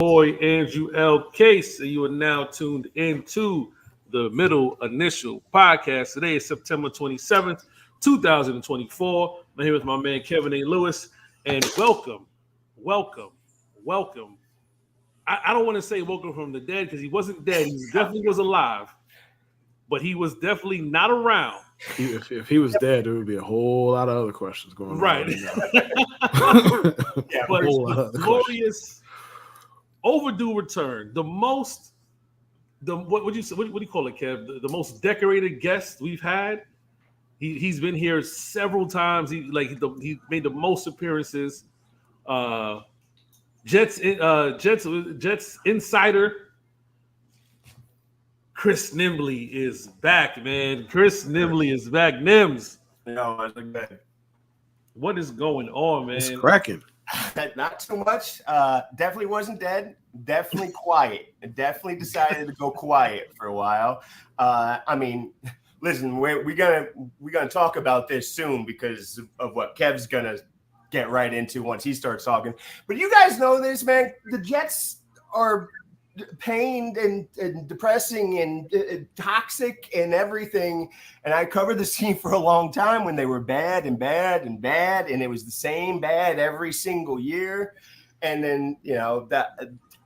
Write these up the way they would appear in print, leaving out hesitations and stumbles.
boy Andrew L. Case, and you are now tuned into the Middle Initial Podcast. Today is September 27th, 2024. I'm here with my man Kevin A. Lewis, and welcome. I don't want to say welcome from the dead because he wasn't dead. He definitely was alive, but he was definitely not around. If he was dead, there would be a whole lot of other questions going on. Right. Yeah, but it's the glorious overdue return. What do you call it, Kev? The most decorated guest we've had. He's been here several times. He made the most appearances. Jets insider Chris Nimbley is back, man. Chris Nimbley is back. Nims. No, I was like that. What is going on, man? It's cracking. Not too much. Definitely wasn't dead. Definitely quiet. Definitely decided to go quiet for a while. Listen, we're gonna talk about this soon because of what Kev's gonna get right into once he starts talking. But you guys know this, man. The Jets are pained and depressing and toxic and everything. And I covered this team for a long time when they were bad, and it was the same bad every single year. And then, that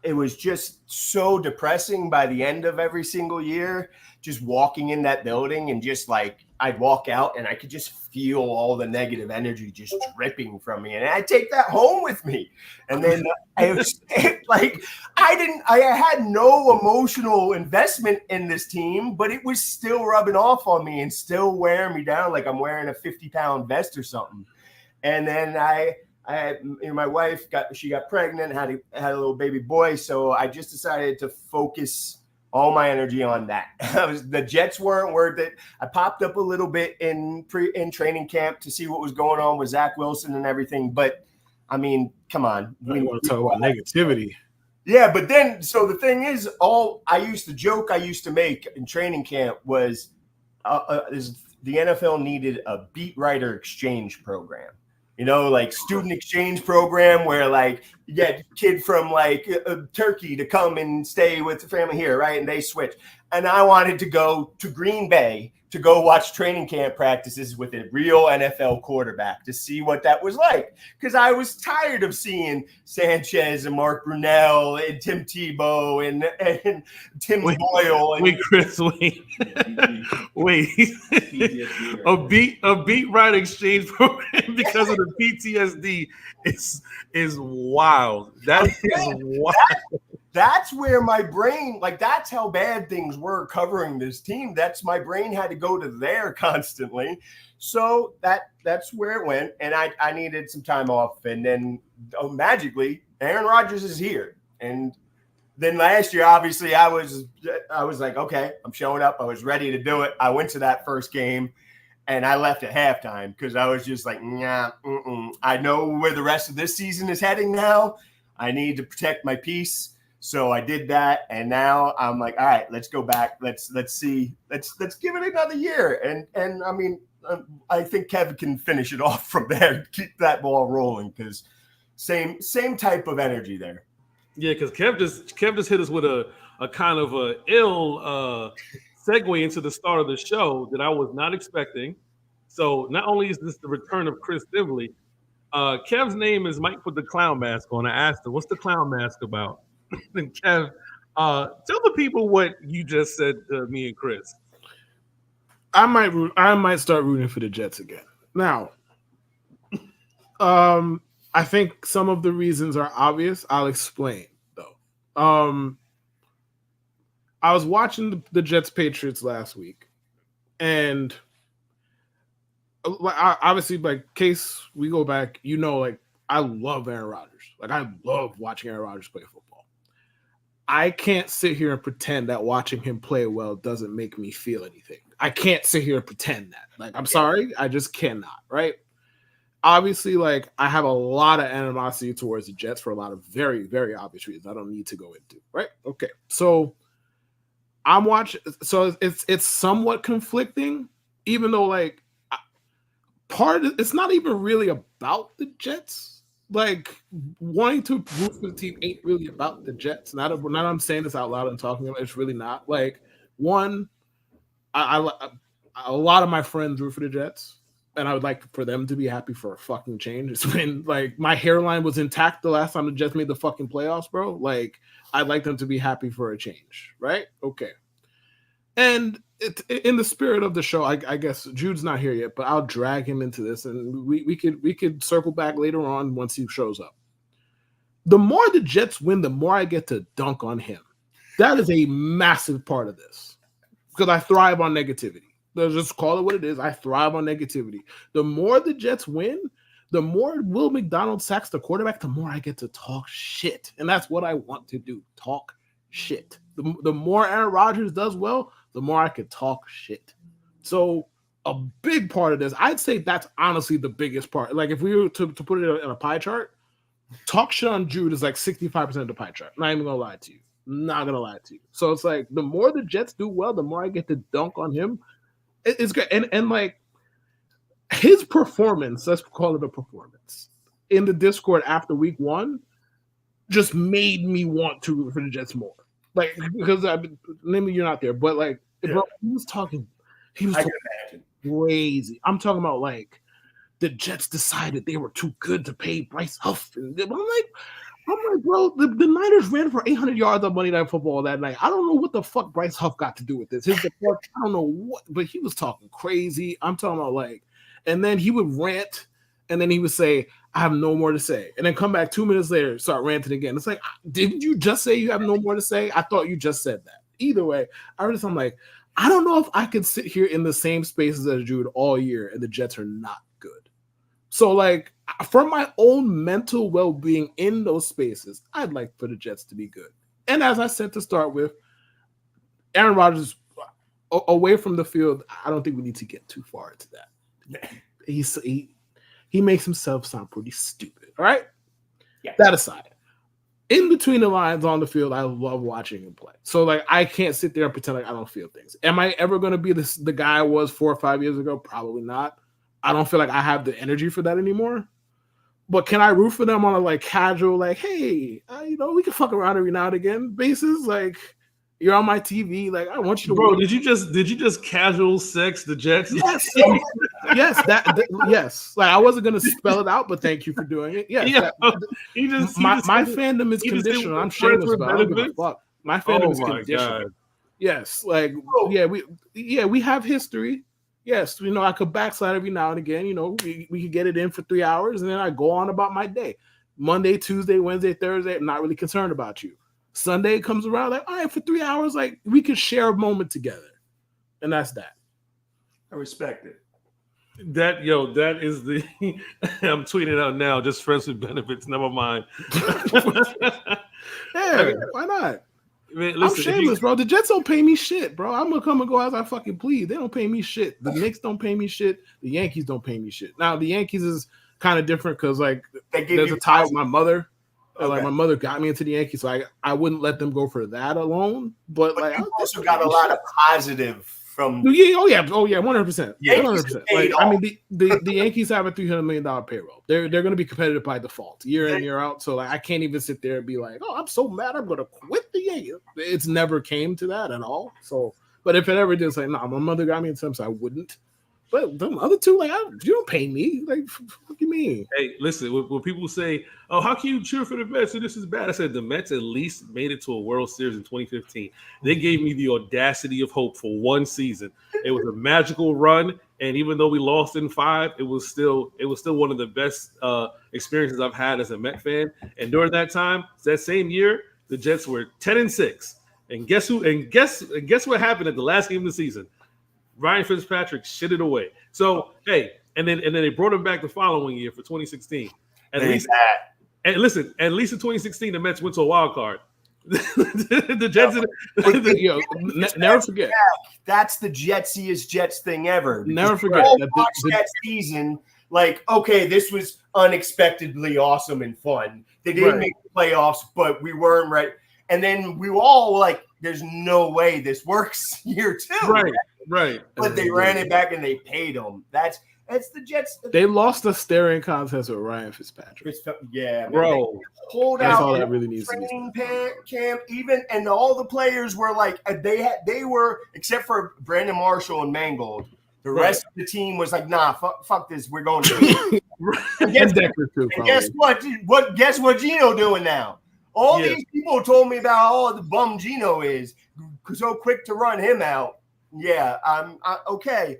it was just so depressing by the end of every single year, just walking in that building and just like I'd walk out and I could just feel all the negative energy just dripping from me. And I take that home with me. And then I had no emotional investment in this team, but it was still rubbing off on me and still wearing me down like I'm wearing a 50-pound vest or something. And then my wife got pregnant, had a little baby boy. So I just decided to focus all my energy on that. The Jets weren't worth it. I popped up a little bit in training camp to see what was going on with Zach Wilson and everything. But I mean, come on. We want to talk about negativity. Yeah, but then, so the thing is, I used to make in training camp was the NFL needed a beat writer exchange program. Like student exchange program where like you get a kid from like Turkey to come and stay with the family here, right? And they switch. And I wanted to go to Green Bay to go watch training camp practices with a real NFL quarterback to see what that was like. Because I was tired of seeing Sanchez and Mark Brunell and Tim Tebow and Tim Boyle. Wait, Chris, wait. A beat right exchange program because of the PTSD is wild. That is wild. That's where my brain, like that's how bad things were covering this team. That's my brain had to go to there constantly. So that's where it went. And I needed some time off. And then magically, Aaron Rodgers is here. And then last year, obviously, I was like, okay, I'm showing up. I was ready to do it. I went to that first game and I left at halftime because I was just like, I know where the rest of this season is heading now. I need to protect my peace. So I did that, and now I'm like, all right, let's go back. Let's see. Let's give it another year. And I mean, I think Kevin can finish it off from there. Keep that ball rolling because same type of energy there. Yeah, because Kev just hit us with a kind of a ill segue into the start of the show that I was not expecting. So not only is this the return of Chris Nimbley, Kev's name is Mike put the clown mask on. I asked him, what's the clown mask about? And Kev, tell the people what you just said to me and Chris. I might start rooting for the Jets again. Now, I think some of the reasons are obvious. I'll explain though. I was watching the Jets Patriots last week, and obviously, like case we go back, like I love Aaron Rodgers. Like I love watching Aaron Rodgers play football. I can't sit here and pretend that watching him play well doesn't make me feel anything. I can't sit here and pretend that. Like, I'm sorry, I just cannot, right? Obviously, like, I have a lot of animosity towards the Jets for a lot of very, very obvious reasons I don't need to go into, right? Okay, so I'm watching. So it's somewhat conflicting, even though, like, it's not even really about the Jets. like wanting to root for the team ain't really about the Jets. Not I'm saying this out loud and talking about it. It's really not. Like one, I a lot of my friends root for the Jets, and I would like for them to be happy for a fucking change. It's been like my hairline was intact the last time the Jets made the fucking playoffs, bro. Like I'd like them to be happy for a change, right? Okay. And in the spirit of the show, I guess Jude's not here yet, but I'll drag him into this, and we could circle back later on once he shows up. The more the Jets win, the more I get to dunk on him. That is a massive part of this because I thrive on negativity. Let's just call it what it is. I thrive on negativity. The more the Jets win, the more Will McDonald sacks the quarterback, the more I get to talk shit, and that's what I want to do: talk shit. The more Aaron Rodgers does well, the more I could talk shit. So a big part of this, I'd say that's honestly the biggest part. Like if we were to put it in a pie chart, talk shit on Jude is like 65% of the pie chart. Not even gonna lie to you. Not gonna lie to you. So it's like the more the Jets do well, the more I get to dunk on him. It's good. And like his performance, let's call it a performance, in the Discord after week 1 just made me want to root for the Jets more. Like because maybe you're not there, but like bro, he was talking crazy. I'm talking about like the Jets decided they were too good to pay Bryce Huff, and I'm like, bro, the Niners ran for 800 yards on Monday Night Football that night. I don't know what the fuck Bryce Huff got to do with this. I don't know what, but he was talking crazy. I'm talking about like, and then he would rant, and then he would say, I have no more to say. And then come back 2 minutes later, start ranting again. It's like, didn't you just say you have no more to say? I thought you just said that. Either way, I'm like, I don't know if I could sit here in the same spaces as Jude all year and the Jets are not good. So, like, for my own mental well-being in those spaces, I'd like for the Jets to be good. And as I said to start with, Aaron Rodgers away from the field, I don't think we need to get too far into that. He makes himself sound pretty stupid. All right? Yeah. That aside, in between the lines on the field, I love watching him play. So, like, I can't sit there and pretend like I don't feel things. Am I ever going to be the guy I was 4 or 5 years ago? Probably not. I don't feel like I have the energy for that anymore. But can I root for them on a, like, casual, like, hey, we can fuck around every now and again basis? Like, you're on my TV. Like, I want you to. Bro, win. Did you just casual sex the Jets? Yes. Yes. Like, I wasn't gonna spell it out, but thank you for doing it. Yes. Yeah, my fandom is conditional. I'm shameless about it. I don't give a fuck. My fandom is conditional. God. Yes. Like, we have history. Yes, I could backslide every now and again. We could get it in for 3 hours, and then I go on about my day. Monday, Tuesday, Wednesday, Thursday, I'm not really concerned about you. Sunday comes around, like, all right, for 3 hours, like, we could share a moment together. And that's that. I respect it. That is the I'm tweeting out now, just friends with benefits, never mind. Yeah, why not? Man, listen, I'm shameless, bro. The Jets don't pay me shit, bro. I'm gonna come and go as I fucking please. They don't pay me shit. The Knicks don't pay me shit. The Yankees don't pay me shit. Now the Yankees is kind of different because like there's a tie with my mother. Okay. Like my mother got me into the Yankees, so I wouldn't let them go for that alone. But like you also got a lot of positive from 100%. Yeah, 100%. Like, I mean, the Yankees have a $300 million payroll. They're going to be competitive by default, year in, year out. So like, I can't even sit there and be like, oh, I'm so mad, I'm going to quit the Yankees. It's never came to that at all. So, but if it ever did, say, my mother got me into them, so I wouldn't. But the other two, like, you don't pay me. Like, what do you mean? Hey, listen, when people say, oh, how can you cheer for the Mets? So this is bad. I said the Mets at least made it to a World Series in 2015. They gave me the audacity of hope for one season. It was a magical run. And even though we lost in 5, it was still one of the best experiences I've had as a Met fan. And during that time, that same year, the Jets were 10-6. And guess who? And guess what happened at the last game of the season? Ryan Fitzpatrick shit it away. So hey, and then they brought him back the following year for 2016. At least in 2016, the Mets went to a wild card. The Jets, never forget. That's the Jetsiest Jets thing ever. Never forget. Watch that season. Like, okay, this was unexpectedly awesome and fun. They didn't make the playoffs, but we weren't right. And then we were all like, there's no way this works year 2. Right. But they ran it back and they paid them. It's the Jets. They lost the staring contest with Ryan Fitzpatrick. Yeah, man. Bro. Hold That's out all that really needs to be training said. camp, even, and all the players were like they were, except for Brandon Marshall and Mangold. The rest of the team was like, nah, fuck this. We're going to and guess what? Guess what Gino doing now? All these people told me about the bum Gino is so quick to run him out. Yeah, okay.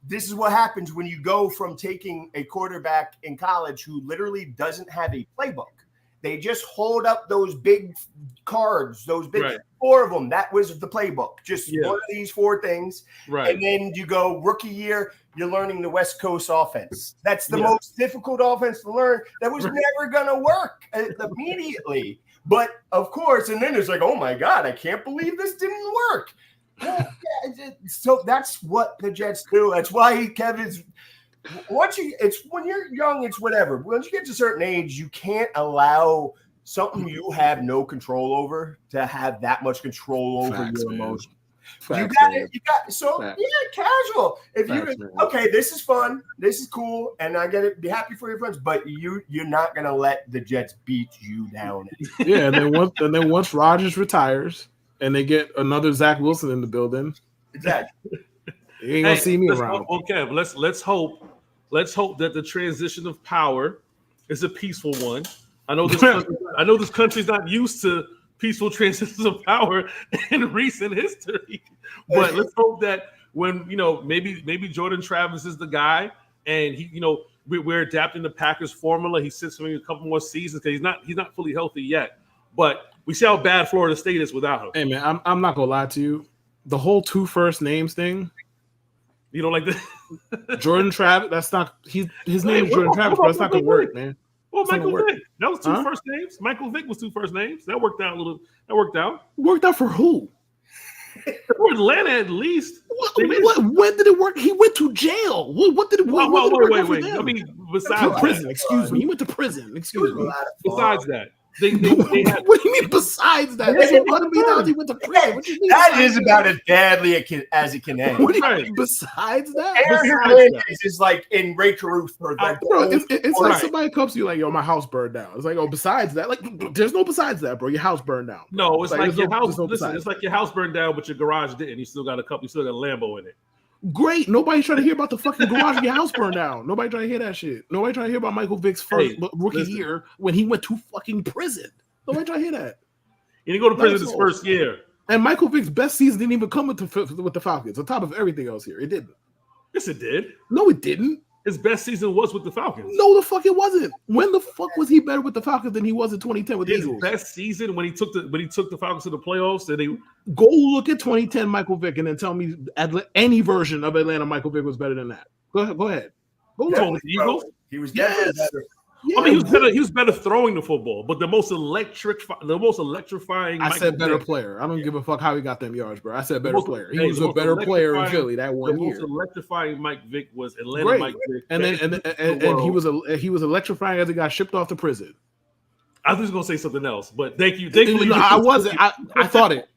This is what happens when you go from taking a quarterback in college who literally doesn't have a playbook. They just hold up those big cards, those big 4 of them. That was the playbook. Just one of these 4 things. Right. And then you go rookie year, you're learning the West Coast offense. That's the most difficult offense to learn. That was never going to work immediately. But of course, and then it's like, oh my God, I can't believe this didn't work. Well, so that's what the Jets do. That's why Kevin's. It's when you're young, it's whatever. Once you get to a certain age, you can't allow something you have no control over to have that much control over your emotions. You got it. Casual. If this is fun, this is cool, and I get it. Be happy for your friends, but you're not gonna let the Jets beat you down. Yeah, and then once Rodgers retires and they get another Zach Wilson in the building, exactly, you ain't gonna see me around. Okay, let's hope that the transition of power is a peaceful one. I know this country's not used to peaceful transitions of power in recent history, but let's hope that when maybe Jordan Travis is the guy, and we're adapting the Packers formula. He sits for maybe a couple more seasons because he's not fully healthy yet. But we see how bad Florida State is without him. Hey man, I'm not gonna lie to you. The whole 2 first names thing. You don't like this? Jordan Travis. That's not his name is Jordan Travis, but it's not gonna work, man. Well, Michael Vick. That was 2 first names. Michael Vick was 2 first names. That worked out a little. That worked out. Worked out for who? For Atlanta, at least. When did it work? He went to jail. What did it? Wait. I mean, besides prison. That. Excuse me. He went to prison. Excuse me. Besides that. They had, what do you mean besides that? That's what he went to prison. What do you mean that is about as badly as it can end. What do you mean besides that? Aaron Hernandez is like in Ray Caruth for like it's like somebody comes to you like, yo, my house burned down. It's like, oh, besides that, like there's no besides that, bro. Your house burned down. Bro. No, it's like your house. Listen, it's like your house burned down, but your garage didn't. You still got a Lambo in it. Great. Nobody's trying to hear about the fucking garage of your house burned down. Nobody trying to hear that shit. Nobody trying to hear about Michael Vick's first rookie year when he went to fucking prison. Nobody trying to hear that. He didn't go to prison his first year. And Michael Vick's best season didn't even come with the Falcons. On top of everything else here, it didn't. Yes, it did. No, it didn't. His best season was with the Falcons. No, the fuck it wasn't. When the fuck was he better with the Falcons than he was in 2010 with the Eagles? His best season when he took the Falcons to the playoffs. And they go look at 2010 Michael Vick and then tell me any version of Atlanta Michael Vick was better than that. Go ahead. Go look at the Eagles. He was definitely better. Yeah, I mean, he was better throwing the football, but the most electrifying. I said better player. I don't give a fuck how he got them yards, bro. I said better player. He was a better player in Philly that 1 year. The most electrifying Mike Vick was Atlanta Mike Vick, and he was electrifying as he got shipped off to prison. I was just gonna say something else, but thank you. No, I wasn't. I thought it.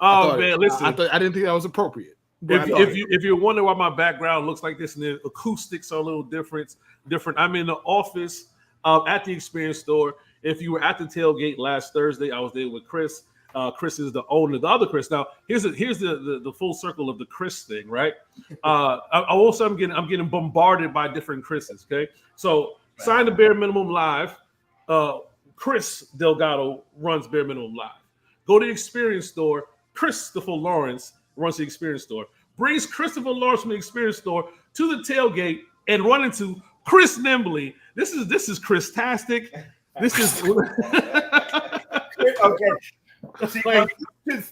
Oh man, listen. I didn't think that was appropriate. If you're wondering why my background looks like this and the acoustics are a little different, I'm in the office at the Experience Store. If you were at the tailgate last Thursday, I was there with Chris. Chris is the owner, the other Chris. Now here's the full circle of the Chris thing, right? I'm getting bombarded by different Chris's. Okay, so sign the Bare Minimum Live. Chris Delgado runs Bare Minimum Live. Go to the Experience Store. Christopher Lawrence runs the Experience Store, brings Christopher Lawrence from the Experience Store to the tailgate and run into Chris Nimbley. This is Chris-tastic. This is okay. See,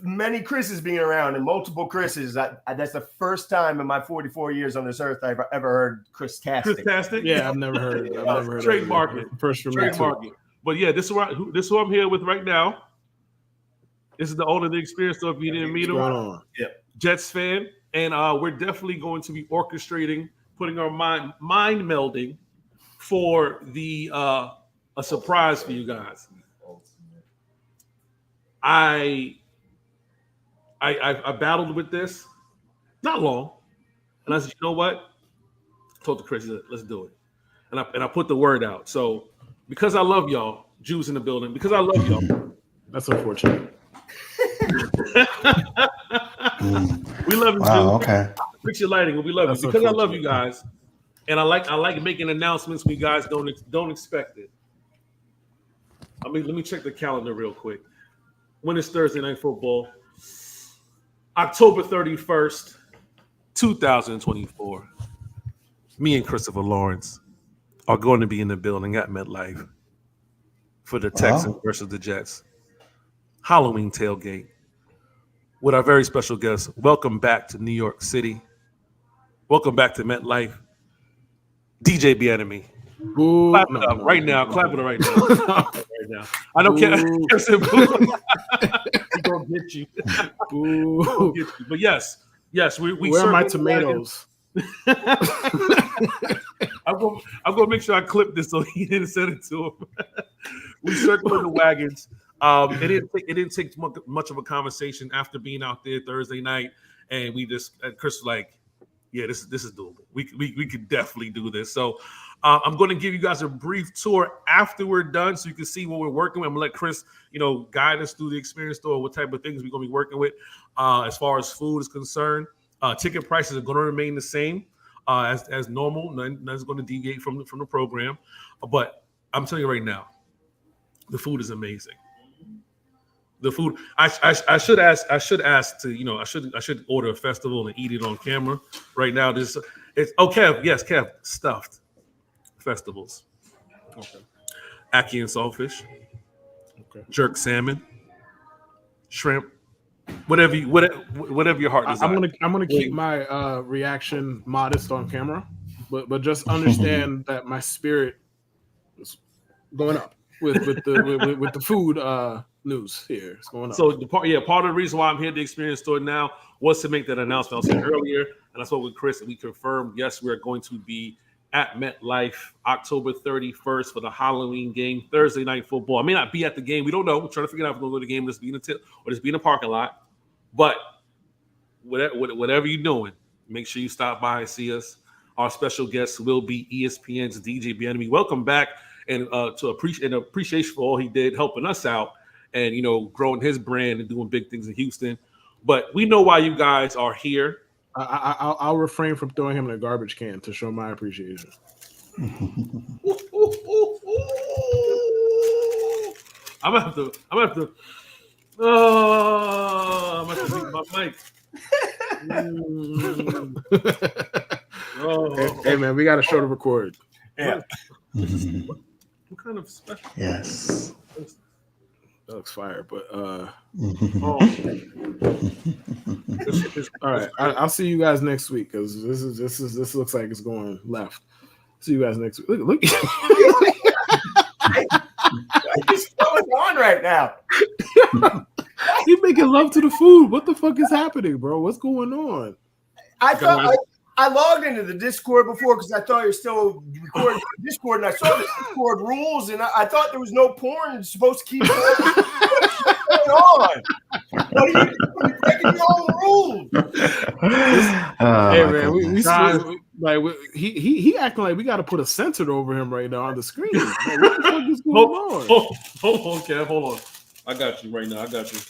many Chris's being around and multiple Chris's. That's the first time in my 44 years on this earth I've ever heard Chris-tastic. Chris-tastic? Yeah, I've never heard. Trademark it. First from me too. But yeah, this is who I'm here with right now. This is the owner of the Experience Store. If you didn't meet him, Jets fan, and we're definitely going to be orchestrating, putting our mind melding for the a surprise for you guys. I battled with this, not long. And I said, you know what? I told the Chris, let's do it. And I put the word out. So because I love y'all, Jews in the building, because I love y'all. That's unfortunate. We love you, Wow, Jews. okay. Fix your lighting, but we love That's you because I love unfortunate. you guys, and I like making announcements when you guys don't expect it. I mean, let me check the calendar real quick. When is Thursday Night Football? October 31st, 2024. Me and Christopher Lawrence are going to be in the building at MetLife for the Texans versus the Jets. Halloween tailgate with our very special guest. Welcome back to New York City. Welcome back to MetLife. DJ Bienemy. Boo. Clap it up right now. Clap it right now. Right now. I don't care. I said boo. We're going to get you. Boo. Get you. But yes, we Where are my tomatoes? I'm going to make sure I clip this so he didn't send it to him. We circled the wagons. It didn't take much of a conversation after being out there Thursday night, and we just Chris was like, yeah, this is doable. We could definitely do this. So I'm going to give you guys a brief tour after we're done, so you can see what we're working with. I'm gonna let Chris, guide us through the experience store, what type of things we're going to be working with as far as food is concerned. Ticket prices are going to remain the same as normal. Nothing's going to deviate from the program. But I'm telling you right now, the food is amazing. The food. I should ask to I should order a festival and eat it on camera. Right now, it's Kev. Yes, Kev. Stuffed festivals. Okay. Ackee and saltfish. Okay. Jerk salmon. Shrimp. Whatever your heart desires. I'm gonna keep my reaction modest on camera, but just understand that my spirit is going up with the food news here. It's going up. So part of the reason why I'm here at the experience store now was to make that announcement. I was saying earlier, and I spoke with Chris, and we confirmed, yes, we're going to be at MetLife October 31st for the Halloween game, Thursday Night Football. I may not be at the game. We don't know. We're trying to figure out if we're going to go to the game, just be in the or just be in the parking lot. But whatever you're doing, make sure you stop by and see us. Our special guest will be ESPN's DJ Bienemy. Welcome back, and to appreciation for all he did helping us out and growing his brand and doing big things in Houston. But we know why you guys are here. I'll refrain from throwing him in a garbage can to show my appreciation. I'm gonna have to beat my mic. Hey man, we got a show to record. Yeah. What kind of special? Yes. That looks fire, but Oh. all right. I'll see you guys next week because this looks like it's going left. See you guys next week. Look. What is going on right now? You're making love to the food. What the fuck is happening, bro? What's going on? I thought I logged into the Discord before because I thought you're still recording on Discord, and I saw the Discord rules, and I thought there was no porn supposed to keep going. What's going on? What are you doing? You're breaking your own rules. Hey man, he acting like we got to put a censor over him right now on the screen. Like, what the fuck is going on? Hold on, Kev. Hold on. I got you right now. I got you.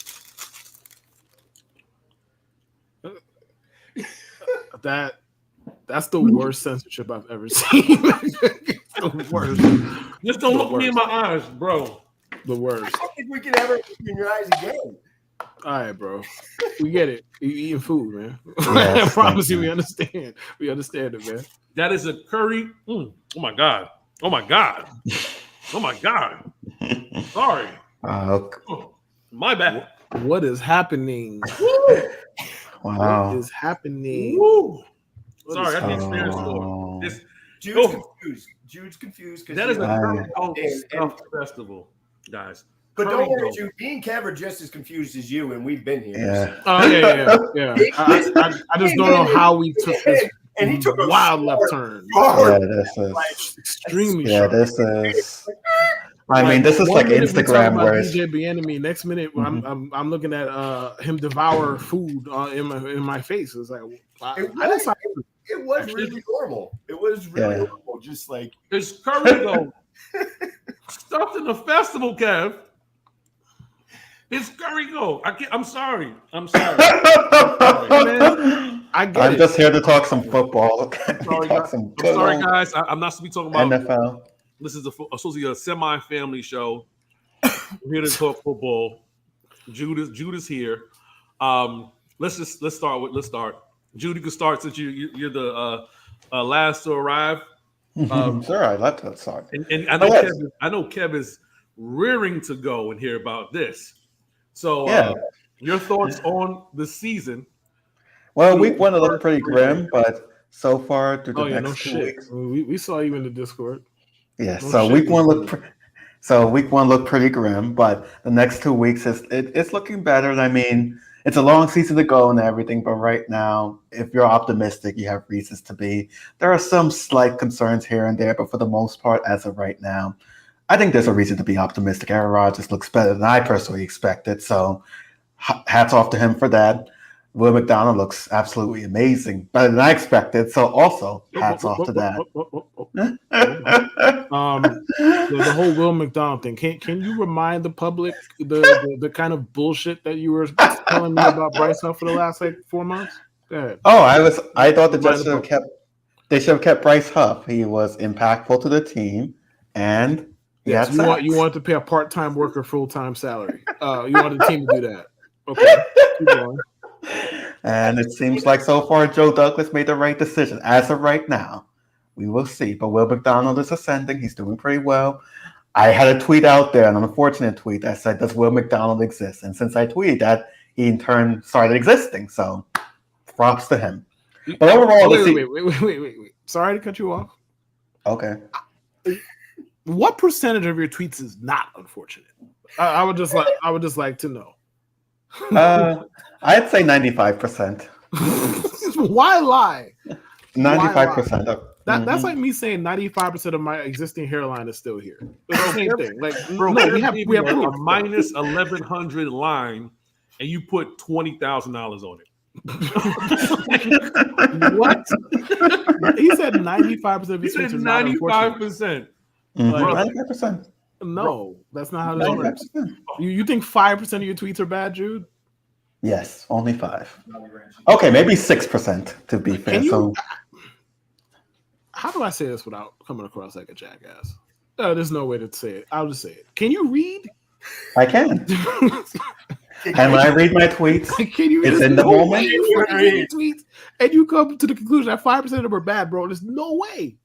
That's the worst censorship I've ever seen. The worst. Just don't look me in my eyes, bro. The worst. I don't think we can ever look in your eyes again. All right, bro. We get it. You eating food, man. Yes, I promise you, we understand. We understand it, man. That is a curry. Oh my god. Oh my god. Oh my god. Sorry. My bad. What is happening? Wow. What is happening? Woo. Sorry, I can't experience it. Jude's confused. That is a curry stuff festival, guys. But don't worry, Jude. Me and Kev are just as confused as you, and we've been here. Yeah. Oh yeah. I just don't know how we took this. And he took a wild left turn. Yeah, this is extremely. Yeah, this is. I mean, this is like Instagram where DJ Bienemy. Next minute, I'm looking at him devour food in my face. It's like I didn't sign It was really normal. It was really normal. Just like It's curry though. Stuffed in a festival, Kev. It's curry though. I'm sorry. Man, I'm just here to talk some football. I'm sorry, guys. I'm not supposed to be talking about NFL. This is supposed to be a semi-family show. We're here to talk football. Jude is here. Let's start. Jude, you can start since you're the last to arrive. Sure, I'd love to start. And I know Kev is rearing to go and hear about this. So, your thoughts on the season? Well, week 1 looked pretty grim, but so far through the next 2 weeks, we saw you in the Discord. Yeah, week one looked pretty grim, but the next 2 weeks it's looking better. And I mean, it's a long season to go and everything, but right now, if you're optimistic, you have reasons to be. There are some slight concerns here and there, but for the most part, as of right now, I think there's a reason to be optimistic. Aaron Rodgers looks better than I personally expected, so hats off to him for that. Will McDonald looks absolutely amazing, better than I expected. So also hats off to that. The whole Will McDonald thing. Can you remind the public the kind of bullshit that you were telling me about Bryce Huff for the last 4 months? Go ahead. Oh, I thought they should have kept Bryce Huff. He was impactful to the team, and yes, you want to pay a part-time worker full-time salary. You want the team to do that. Okay, keep going. And it seems like so far Joe Douglas made the right decision. As of right now, we will see. But Will McDonald is ascending. He's doing pretty well. I had a tweet out there, an unfortunate tweet that said, "Does Will McDonald exist?" And since I tweeted that, he in turn started existing. So props to him. But overall, wait. Sorry to cut you off. Okay. What percentage of your tweets is not unfortunate? I would just like to know. I'd say 95%. Why lie? 95%. That's like me saying 95% of my existing hairline is still here. It's the same thing. Like, we have a minus 1,100 line, and you put $20,000 on it. What? He said 95% of his tweets are not 95%. 95%. No, that's not how this works. You think 5% of your tweets are bad, Jude? Yes, only 5. Okay, maybe 6% to be fair. How do I say this without coming across like a jackass? There's no way to say it. I'll just say it. Can you read? I can. And when I read my tweets, it's in the moment. You read tweets and you come to the conclusion that 5% of them are bad, bro. There's no way.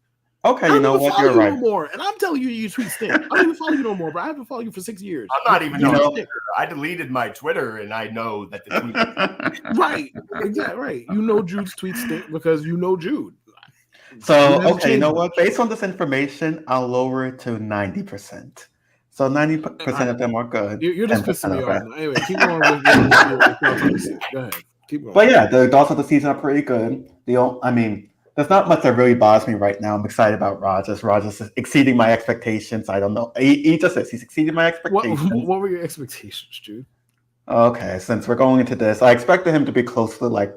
Okay, you know what? You're right. No more, and I'm telling you, your tweets stink. I don't even follow you no more, bro. I haven't followed you for 6 years. I'm not even on Twitter. I deleted my Twitter, and I know that the tweets right, exactly right. You know Jude's tweets stink because you know Jude. So okay, you know what? Based on this information, I'll lower it to 90%. So 90% of them are good. You're just pissing me off now. Anyway, keep going with Go ahead. Keep going. But yeah, the thoughts of the season are pretty good. There's not much that really bothers me right now. I'm excited about Rodgers. Rodgers is exceeding my expectations. I don't know. He just says he's exceeding my expectations. What were your expectations, Jude? Okay, since we're going into this, I expected him to be close to like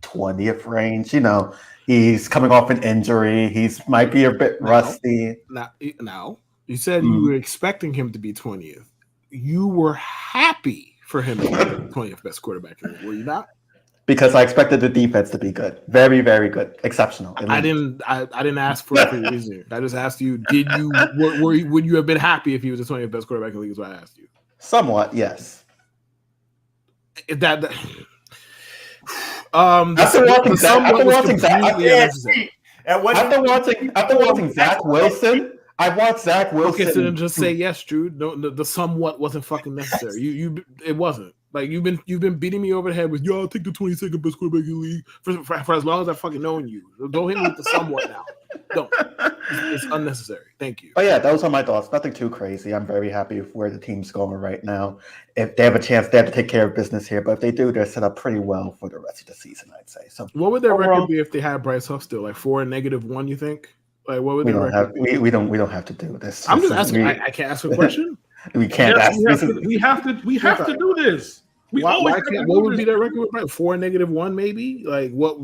20th range. You know, he's coming off an injury. Might be a bit rusty. Now, you said you were expecting him to be 20th. You were happy for him to be 20th best quarterback in the league, were you not? Because I expected the defense to be good, very, very good, exceptional. I didn't ask for a reason. I just asked you: would you have been happy if he was the 20th best quarterback in the league? Is what I asked you. Somewhat, yes. After watching Zach Wilson. I watched Zach Wilson. Okay, so then just say yes, Drew. No, the somewhat wasn't fucking necessary. It wasn't. Like you've been beating me over the head with I'll take the 22nd best quarterback in the league for as long as I fucking known you. Don't hit me with the somewhat now. Don't. It's unnecessary. Thank you. Oh yeah, those are my thoughts. Nothing too crazy. I'm very happy with where the team's going right now. If they have a chance, they have to take care of business here. But if they do, they're set up pretty well for the rest of the season, I'd say. So what would their record be if they had Bryce Huff still? Like 4 and -1, you think? Like what would we don't have be? We don't have to do this. I'm just asking. I can't ask a question. We can't ask. We have to do this. Why can't? What would be their record? Right, 4-1, maybe. Like what?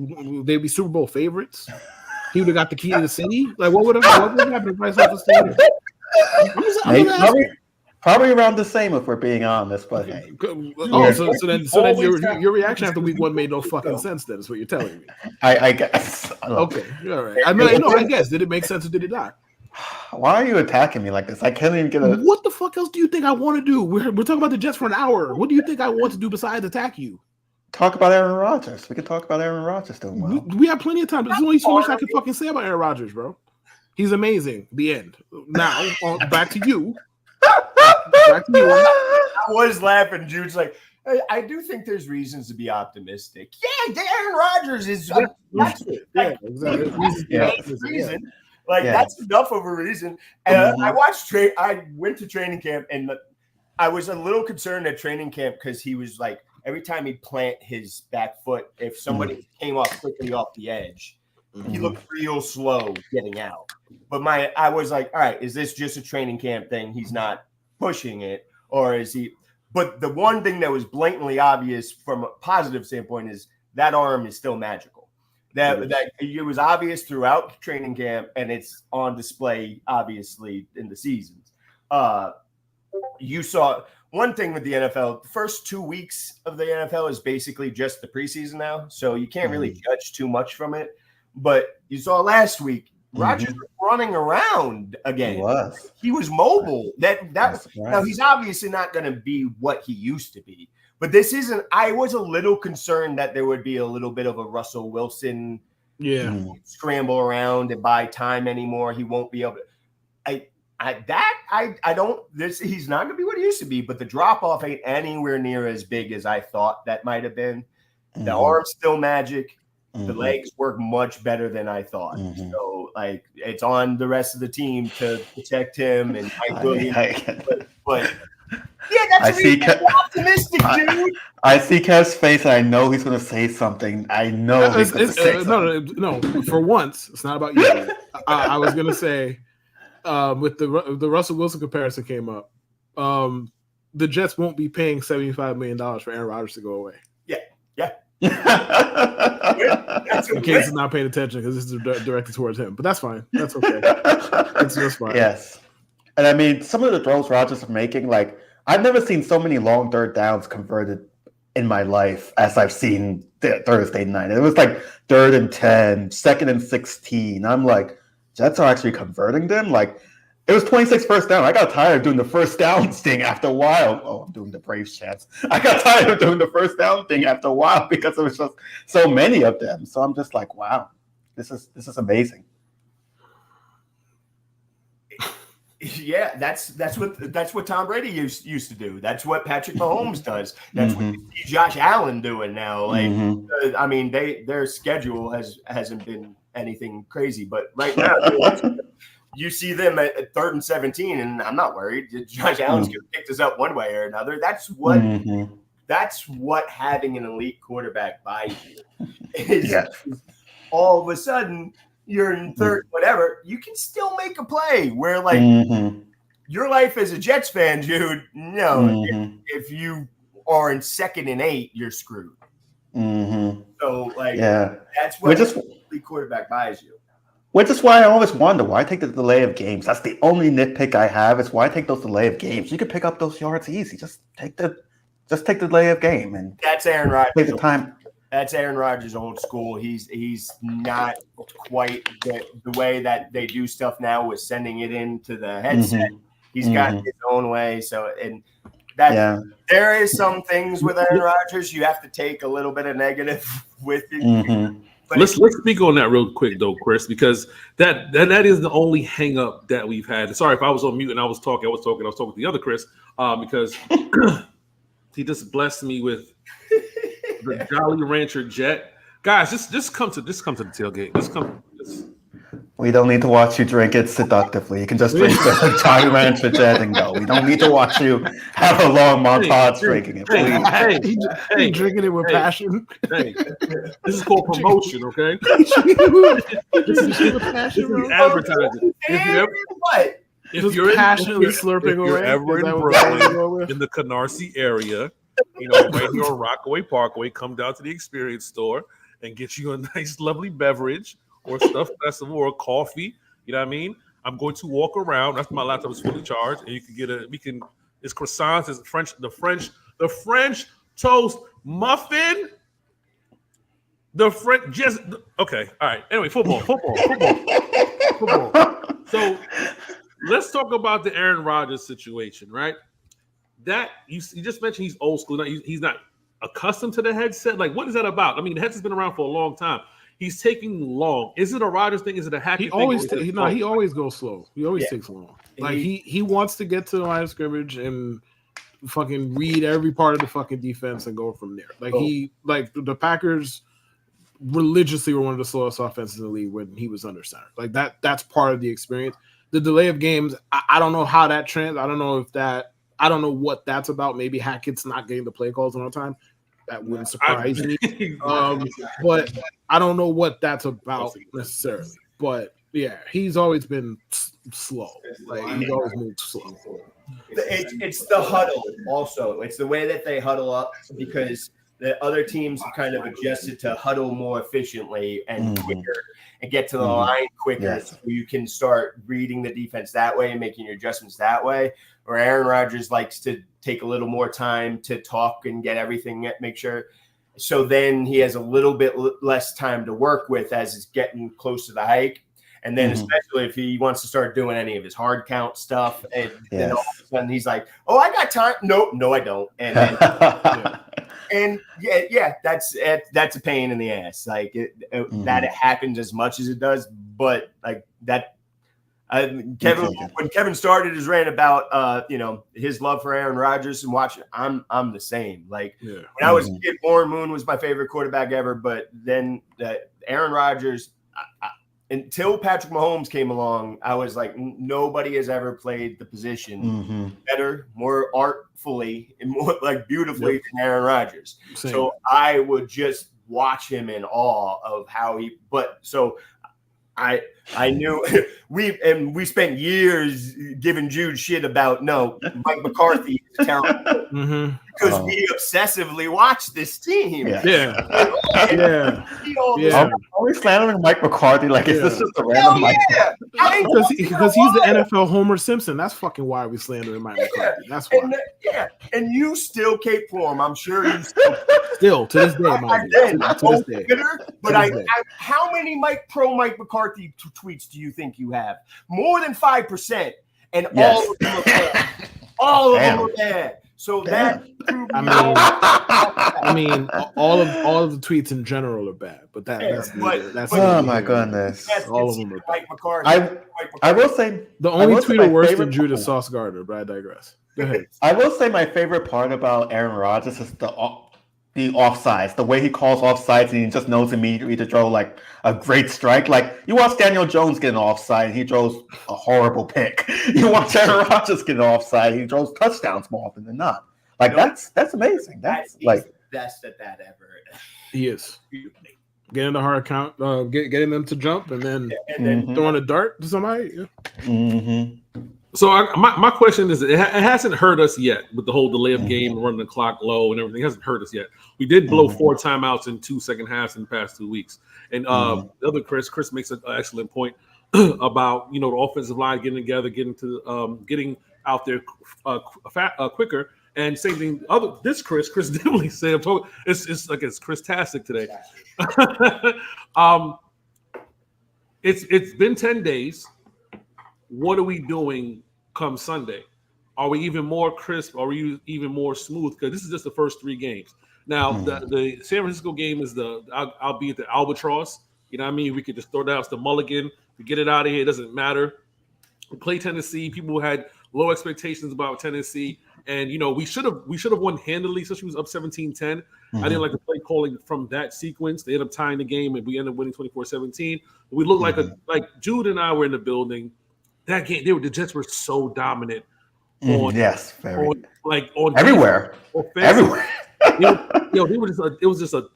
They'd be Super Bowl favorites. He would have got the key to the city. Like what would happen if Bryce Left the stadium? Probably around the same if we're being honest. But hey. So then your reaction after week 1 made no fucking sense. Then is what you're telling me. I guess. Okay, all right. I mean, I guess did it make sense or did it not? Why are you attacking me like this? I can't even get a. What the fuck else do you think I want to do? We're talking about the Jets for an hour. What do you think I want to do besides attack you? Talk about Aaron Rodgers. We can talk about Aaron Rodgers doing well. We have plenty of time. There's only so much I can fucking say about Aaron Rodgers, bro. He's amazing. The end. Now, back to you. I was laughing. Jude's like, I do think there's reasons to be optimistic. Yeah, Aaron Rodgers is. That's it. Exactly. Reason. Like that's enough of a reason. And I went to training camp, and I was a little concerned at training camp because he was like every time he'd plant his back foot, if somebody came off quickly off the edge, he looked real slow getting out. But I was like, all right, is this just a training camp thing? He's not pushing it, or is he? But the one thing that was blatantly obvious from a positive standpoint is that arm is still magical. That it was obvious throughout training camp, and it's on display, obviously, in the seasons. You saw one thing with the NFL. The first 2 weeks of the NFL is basically just the preseason now, so you can't really judge too much from it. But you saw last week, Rodgers was running around again. He was mobile. Now he's obviously not going to be what he used to be. But this isn't. I was a little concerned that there would be a little bit of a Russell Wilson, scramble around and buy time anymore. He won't be able to. I don't. He's not going to be what he used to be. But the drop off ain't anywhere near as big as I thought that might have been. The arm's still magic. The legs work much better than I thought. So like it's on the rest of the team to protect him and Mike Williams. But yeah, that's optimistic, dude. I see Kev's face, and I know he's going to say something. I know he's going to say something. No. For once, it's not about you. I was going to say, with the Russell Wilson comparison came up, the Jets won't be paying $75 million for Aaron Rodgers to go away. Yeah. In case he's not paying attention because this is directed towards him. But that's fine. That's okay. It's just fine. Yes. And I mean, some of the throws Rodgers is making, like, I've never seen so many long third downs converted in my life as I've seen Thursday night. It was like 3rd and 10, 2nd and 16. I'm like, Jets are actually converting them? Like, it was 26 first down. I got tired of doing the first down thing after a while. Oh, I'm doing the Braves chants. I got tired of doing the first down thing after a while because it was just so many of them. So I'm just like, wow, this is amazing. Yeah, that's what Tom Brady used to do. That's what Patrick Mahomes does. That's what you see Josh Allen doing now. Like, I mean, their schedule hasn't been anything crazy, but right now you see them at 3rd and 17, and I'm not worried. Josh Allen's going to pick this up one way or another. That's what having an elite quarterback buys you. Is all of a sudden you're in 3rd, whatever, you can still make a play where like your life as a Jets fan, dude, if you are in 2nd and 8, you're screwed. So like, that's what the quarterback buys you. Which is why I always wonder why I take the delay of games. That's the only nitpick I have is why I take those delay of games. You can pick up those yards easy. Just take the delay of game and that's Aaron Rodgers. Take the time. That's Aaron Rodgers old school. He's not quite the way that they do stuff now with sending it into the headset. He's got his own way. So there is some things with Aaron Rodgers you have to take a little bit of negative with it. Let's speak on that real quick though, Chris, because that is the only hang up that we've had. Sorry if I was on mute and I was talking with the other Chris, because he just blessed me with the Jolly Rancher jet. Guys, just come to the tailgate. We don't need to watch you drink it seductively. You can just drink the Jolly Rancher jet and go. We don't need to watch you have a long montage drinking it. He's drinking it with passion. Hey, this is called promotion, okay? This is advertising. If you're passionately slurping away, ever in Brooklyn, in the Canarsie area, right here on Rockaway Parkway. Come down to the Experience Store and get you a nice, lovely beverage or stuffed festival or coffee. You know what I mean? I'm going to walk around. That's my laptop is fully charged, and you can get it's croissants, it's the French toast muffin. Okay. All right. Anyway, football. So let's talk about the Aaron Rodgers situation, right? That you just mentioned he's old school. He's not accustomed to the headset. Like, what is that about? I mean, the headset's been around for a long time. He's taking long. Is it a Rodgers thing? Is it a Hackett thing? He always goes slow. He always takes long. Like he wants to get to the line of scrimmage and fucking read every part of the fucking defense and go from there. Like the Packers religiously were one of the slowest offenses in the league when he was under center. Like that's part of the experience. The delay of games, I don't know how that trends. I don't know what that's about. Maybe Hackett's not getting the play calls on time. That wouldn't surprise me. But I don't know what that's about necessarily. But yeah, he's always been slow. Like he's always moved slow. It's the huddle also. It's the way that they huddle up because the other teams have kind of adjusted to huddle more efficiently and quicker and get to the line quicker so you can start reading the defense that way and making your adjustments that way. Or Aaron Rodgers likes to take a little more time to talk and get everything, make sure. So then he has a little bit less time to work with as it's getting close to the hike. And then especially if he wants to start doing any of his hard count stuff, and then all of a sudden he's like, "Oh, I got time." No, I don't. And then, that's a pain in the ass. Like that it happens as much as it does, but like that. When Kevin started his rant about his love for Aaron Rodgers and watching, I'm the same. Like when I was a kid, Warren Moon was my favorite quarterback ever, but then Aaron Rodgers. Until Patrick Mahomes came along, I was like, nobody has ever played the position better, more artfully, and more like beautifully than Aaron Rodgers. Same. So I would just watch him in awe of how he. But so I knew we spent years giving Jude shit about Mike McCarthy is terrible because we obsessively watch this team. I'm always slandering Mike McCarthy. Like, is this just a random Mike? Because he's the NFL Homer Simpson. That's fucking why we slandering Mike McCarthy. That's why. And you still cape for him. I'm sure you still to this day, to this day. But how many Pro Mike McCarthy tweets do you think you have? More than 5%, and all of them are bad. All of them are bad. So that I mean, all of the tweets in general are bad, but that's oh my goodness, all of them are Mike McCarthy. I will say the only tweeter worse than Judas Sauce Gardner, but I digress. Go ahead. I will say my favorite part about Aaron Rodgers is the offsides, the way he calls offsides, and he just knows immediately to throw like a great strike. Like you watch Daniel Jones get an offside, he throws a horrible pick. You watch Aaron Rodgers get an offside, he throws touchdowns more often than not. Like that's amazing. That's like the best at that ever. He is getting the hard count, getting them to jump, and then throwing a dart to somebody. So my question is, it hasn't hurt us yet with the whole delay of game, running the clock low and everything. It hasn't hurt us yet. We did blow 4 timeouts in 2 second halves in the past 2 weeks. And the other Chris makes an excellent point about the offensive line getting together, getting out there quicker. And same thing. Chris Dimley said, it's like it's Chris-tastic today. It's been 10 days. What are we doing come Sunday? Are we even more crisp? Are we even more smooth? Because this is just the first 3 games. Now, the San Francisco game is I'll be at the Albatross. You know what I mean? We could just throw down the mulligan to get it out of here. It doesn't matter. We play Tennessee. People had low expectations about Tennessee. And, we should have won handily, especially was up 17-10. I didn't like the play calling from that sequence. They ended up tying the game, and we ended up winning 24-17. We looked like Jude and I were in the building. That game, the Jets were so dominant. On everywhere. Everywhere. It was just a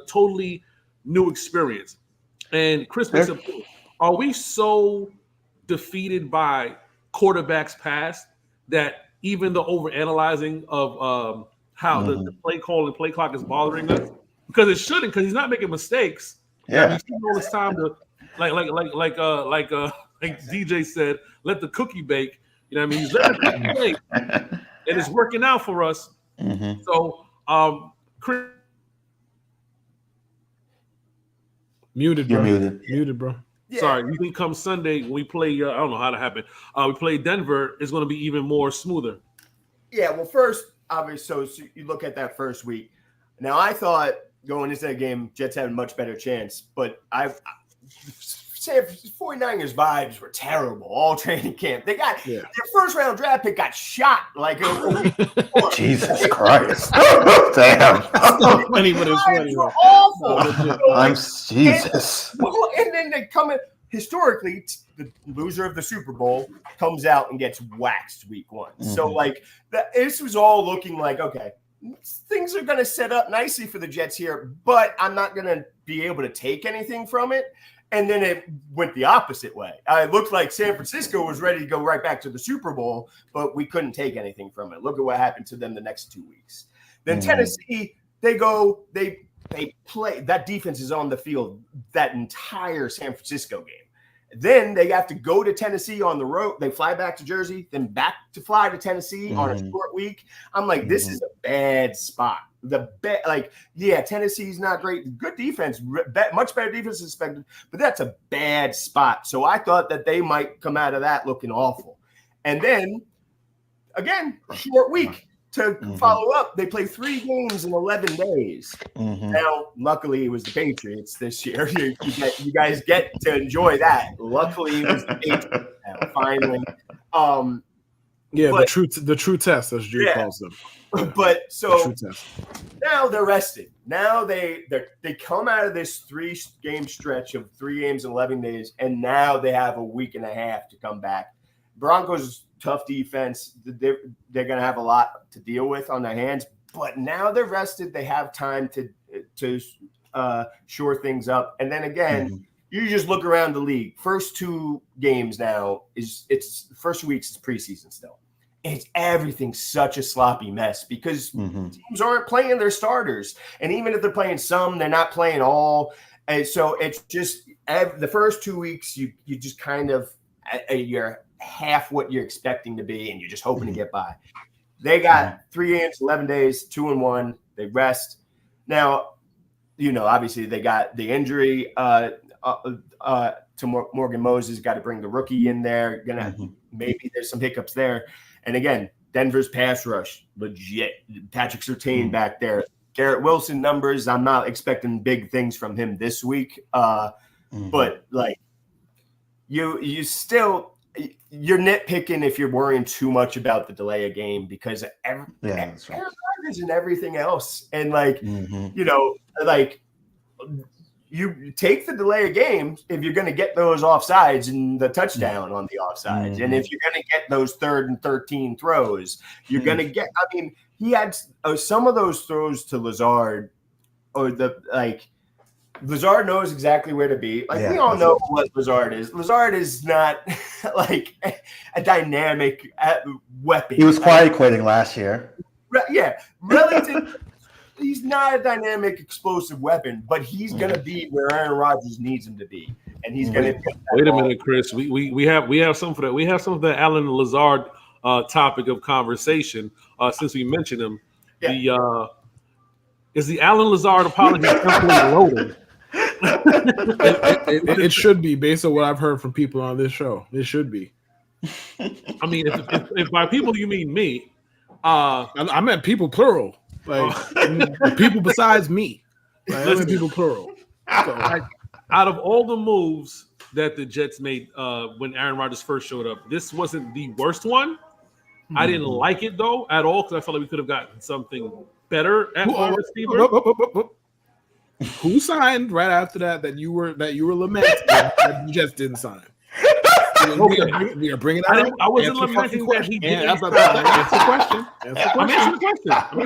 totally new experience. And Chris makes up, are we so defeated by quarterbacks past that even the overanalyzing of how the play call and play clock is bothering us, because it shouldn't, because he's not making mistakes. Yeah. He's taking all this time to like DJ said, let the cookie bake. You know what I mean? He's letting the cookie bake, and it's working out for us. So, Chris, Muted, bro. You're Muted, bro. Yeah. sorry, you think come Sunday when we play? I don't know how to happen. We play Denver. It's going to be even more smoother. Yeah, well, first, obviously, so you look at that first week. Now, I thought going into that game, Jets had a much better chance, but 49ers vibes were terrible all training camp. They got their first round draft pick got shot like a week before. Jesus Christ. Damn. Funny, but it's funny. Were awful. I'm Jesus. And then they come in. Historically, the loser of the Super Bowl comes out and gets waxed week 1. So, this was all looking like, okay, things are going to set up nicely for the Jets here, but I'm not going to be able to take anything from it. And then it went the opposite way. It looked like San Francisco was ready to go right back to the Super Bowl, but we couldn't take anything from it. Look at what happened to them the next 2 weeks. Then Tennessee, they play. That defense is on the field that entire San Francisco game. Then they have to go to Tennessee on the road. They fly back to Jersey, then back to fly to Tennessee on a short week. I'm like, this is a bad spot. Tennessee's not great. Good defense, much better defense than expected, but that's a bad spot. So I thought that they might come out of that looking awful. And then, again, short week. To follow up, they play 3 games in 11 days. Now, luckily, it was the Patriots this year. You guys get to enjoy that. Luckily, it was the Patriots finally. The true test, as Drew calls them. But so the true test. Now they're rested. Now they come out of this 3-game stretch of 3 games in 11 days, and now they have a week and a half to come back. Broncos. Tough defense. They're going to have a lot to deal with on their hands, but now they're rested. They have time to shore things up. And then again, you just look around the league. First 2 games now it's first 2 weeks is preseason still. Everything's such a sloppy mess because teams aren't playing their starters, and even if they're playing some, they're not playing all. And so it's just the first 2 weeks you just kind of you're half what you're expecting to be, and you're just hoping to get by. They got 3 games, 11 days, 2-1. They rest. Now, obviously they got the injury to Morgan Moses. Got to bring the rookie in there. Maybe there's some hiccups there. And again, Denver's pass rush, legit. Patrick Surtain back there. Garrett Wilson numbers, I'm not expecting big things from him this week. But you still – you're nitpicking if you're worrying too much about the delay of game because Aaron Rodgers and everything else. And you take the delay of game if you're going to get those offsides and the touchdown on the offsides. And if you're going to get those 3rd and 13 throws, you're going to get, he had some of those throws to Lazard Lazard knows exactly where to be. We all know what Lazard is. Lazard is not like a dynamic weapon. He was quiet quitting last year. Relative. He's not a dynamic, explosive weapon, but he's going to be where Aaron Rodgers needs him to be, and he's going to. Wait a minute, Chris. We have some for that. We have some of the Alan Lazard topic of conversation since we mentioned him. Yeah. Is the Alan Lazard apology completely loaded? It should be, based on what I've heard from people on this show. It should be. I mean, if by people you mean me, I meant people plural, people besides me. I meant people plural. So, out of all the moves that the Jets made when Aaron Rodgers first showed up, this wasn't the worst one. I didn't like it though at all because I felt like we could have gotten something better at wide receiver. Who signed right after that you were lamenting that you just didn't sign? We are bringing that up. I wasn't lamenting that he didn't. Answer the question. I'm answering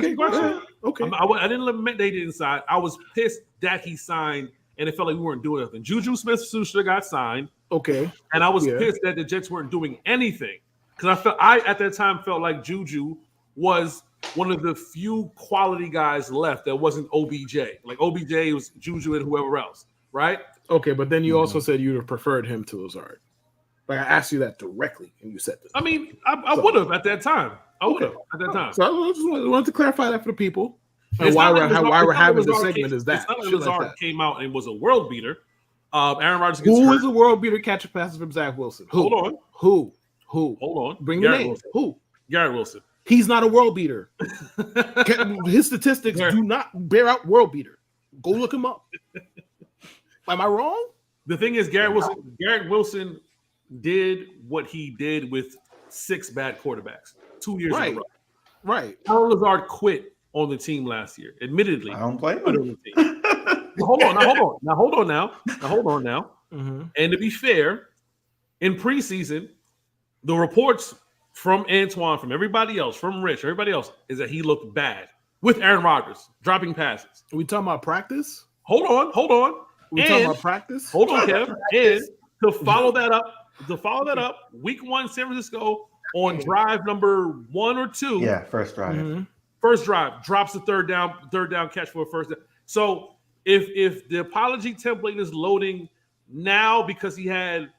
the question. Okay. I didn't lament they didn't sign. I was pissed that he signed, and it felt like we weren't doing nothing. Juju Smith-Schuster got signed. Okay. And I was pissed that the Jets weren't doing anything because I at that time felt like Juju was one of the few quality guys left that wasn't OBJ. Like OBJ was Juju and whoever else, right? Okay, but then you also said you'd have preferred him to Lazard. Like I asked you that directly, and you said this. I mean, I would have at that time. I would have at that time. So I just wanted to clarify that for the people. And It's why not like we're Lazard having this came- segment is that. It's not like shit Lazard that. came out and was a world beater. Aaron Rodgers gets Who hurt. is a world beater catching passes from Zach Wilson? Who? Hold on. Who? Hold on. Bring the Garrett name. Wilson. Who? Garrett Wilson. He's not a world beater. His statistics do not bear out world beater. Go look him up. Am I wrong? The thing is, Garrett Wilson did what he did with 6 bad quarterbacks 2 years in a row. Right. Alan Lazard quit on the team last year. Admittedly, I don't blame quit him. on the team. Hold on now. Mm-hmm. And to be fair, in preseason, the reports from Antoine, from everybody else, from Rich, everybody else, is that he looked bad with Aaron Rodgers dropping passes. Are we talking about practice? Hold on. We talking about practice? Hold on, Kev. And to follow that up, week 1, San Francisco on drive number 1 or 2. Yeah, first drive. Mm-hmm. First drive drops the third down catch for a first down. So if the apology template is loading now because he had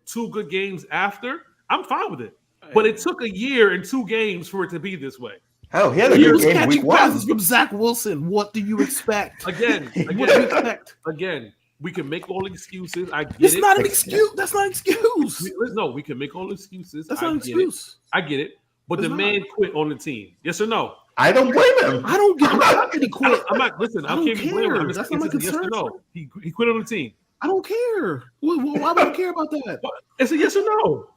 2 good games after, I'm fine with it. But it took a year and 2 games for it to be this way. Hell, he had a He good was game catching week 1. passes from Zach Wilson. What do you expect? Again, What do you expect? we can make all excuses. I get It's it. not an excuse. That's not an excuse. No, we can make all excuses. That's not an excuse. I get it. But It's the not. man quit on the team. Yes or no? I don't blame him. I don't give a fuck that he quit. I'm not. Listen, I I don't can't be blaming him. care. I'm just That's not my it's a yes or concern. no. He quit on the team. I don't care. Why would I care about that? It's a yes or no.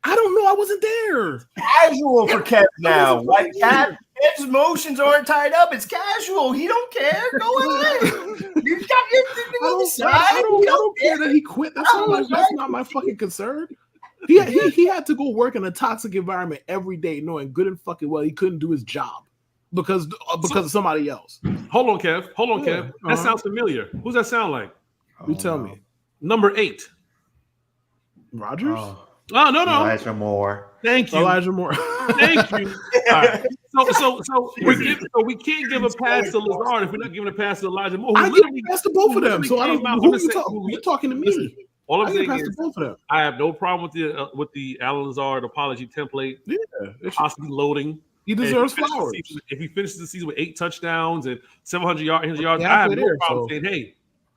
I don't know. I wasn't there. Casual for Kev now. wasn't Like there. Kev's emotions aren't tied up. It's casual. He don't care. Go ahead. You got your thing on the side. I don't care that he quit. That's not my fucking concern. He had to go work in a toxic environment every day, knowing good and fucking well he couldn't do his job because of somebody else. Hold on, Kev. That Uh-huh. sounds familiar. Who's that sound like? You tell me. Number 8. Rodgers? Oh no. Elijah Moore. Thank you. Elijah Moore. Thank you. All right. So we can't give a pass to Lazard if we're not giving a pass to Elijah Moore. I give a pass to both of them. So I don't came out know on the who you talking to me. Listen, all I'm I give a saying pass to is both of them. I have no problem with the Alan Lazard apology template. Yeah, it's- Possibly loading. he deserves And flowers. if he finishes the season with 8 touchdowns and 700 yards, I Yeah, have no there, problem saying, "Hey,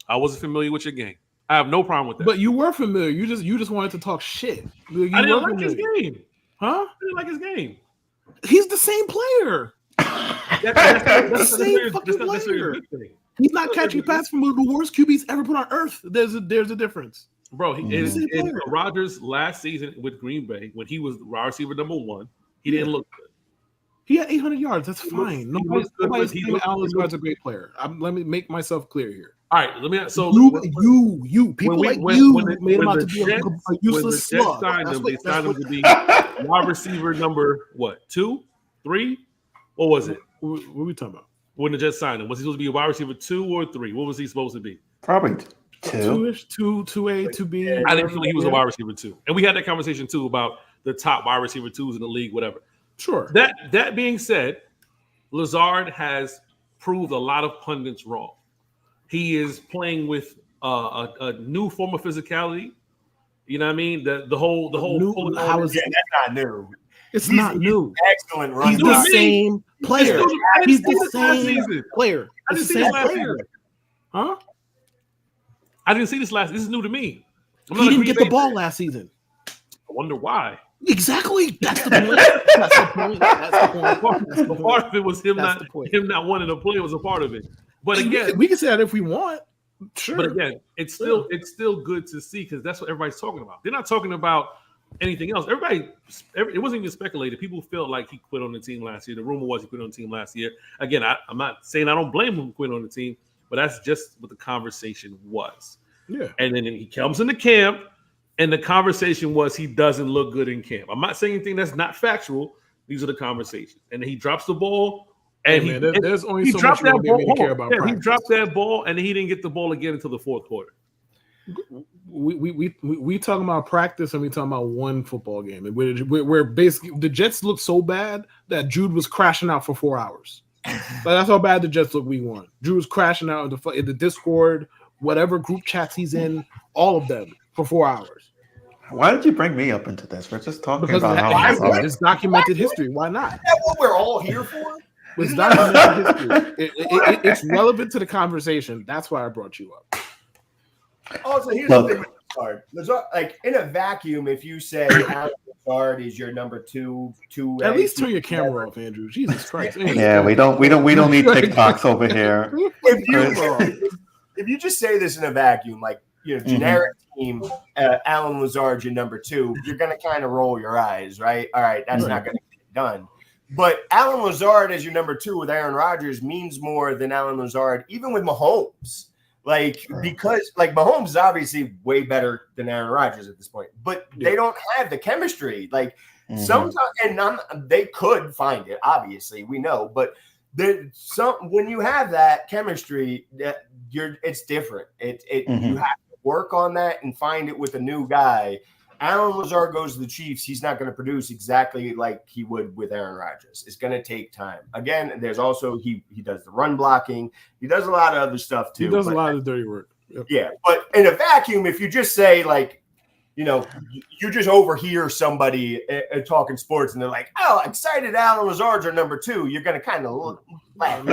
I wasn't familiar with your game." I have no problem with that. But you were familiar. You just wanted to talk shit. You I didn't were like his familiar. game. Huh? I didn't like his game. He's the same player. That's same fucking player. He's not catching passes from the worst QBs ever put on earth. There's a difference. Bro, in Same player. Rodgers' last season with Green Bay, when he was wide receiver number 1, he didn't look good. He had 800 yards. That's fine. Nobody's he saying looked- Alan Lazard's a great player. Let me make myself clear here. All right, let me. So You people when made him out the to be a useless when the Jets slug. signed That's him, what- they that's signed him what- to be wide receiver number what? 2, 3? What was it? What are we talking about? When the Jets signed him, was he supposed to be a wide receiver 2 or 3? What was he supposed to be? Probably 2. 2-ish, 2A, 2B. I didn't feel he was a wide receiver 2, and we had that conversation too about the top wide receiver 2s in the league, whatever. Sure. That being said, Lazard has proved a lot of pundits wrong. He is playing with a new form of physicality. You know what I mean? The whole New- how is Yeah, it? that's not new. It's not new. Excellent run. He's New the to me. same player. I didn't He's see the this last same season. player. I It's didn't the see same this last player. season. Huh? I didn't see this last. This is new to me. I'm He not a didn't Green get the Bay ball fan. last season. I wonder why. Exactly. That's the point. That's the point. That's the point. That's the Part point. of it was him That's the point. not wanting to play was a part of it. But again, we can say that if we want. Sure. but again, it's still good to see because that's what everybody's talking about. They're not talking about anything else. It wasn't even speculated. People felt like he quit on the team last year. The rumor was he quit on the team last year. Again, I'm not saying I don't blame him for quitting on the team, but that's just what the conversation was. Yeah. And then he comes into camp, and the conversation was he doesn't look good in camp. I'm not saying anything that's not factual. These are the conversations. And then he drops the ball, and Hey, man, there's only he so dropped much you that don't get me to ball. care about He practice. dropped that ball, and he didn't get the ball again until the fourth quarter. We talking about practice and we talking about one football game, and we're basically the Jets look so bad that Jude was crashing out for 4 hours. Like, that's how bad the Jets look week one. Jude was crashing out in the Discord, whatever group chats he's in, all of them for 4 hours. Why did you bring me up into this? We're just talking Because about it how happens. It's documented history. Why not? Is that what we're all here for? It's documented history. It's relevant to the conversation. That's why I brought you up. Also, here's the thing with Lazard. Lazard, like in a vacuum, if you say Alan Lazard is your number two, at least turn your camera off, Andrew. Jesus Christ. Yeah, we don't need TikToks over here. If you just say this in a vacuum, like generic team, Alan Lazard your number two, you're gonna kind of roll your eyes, right? All right, that's not gonna get done. But Alan Lazard as your number two with Aaron Rodgers means more than Alan Lazard, even with Mahomes. Because Mahomes is obviously way better than Aaron Rodgers at this point, but they don't have the chemistry. Sometimes, and they could find it. Obviously, we know, but when you have that chemistry, it's different. You have to work on that and find it with a new guy. Alan Lazard goes to the Chiefs. He's not going to produce exactly like he would with Aaron Rodgers. It's going to take time. Again, there's also he does the run blocking. He does a lot of other stuff too. He does a lot of dirty work. Yep. Yeah, but in a vacuum, if you just say you just overhear somebody talking sports and they're like, "Oh, excited Alan Lazard's our number two," you're going to kind of laugh.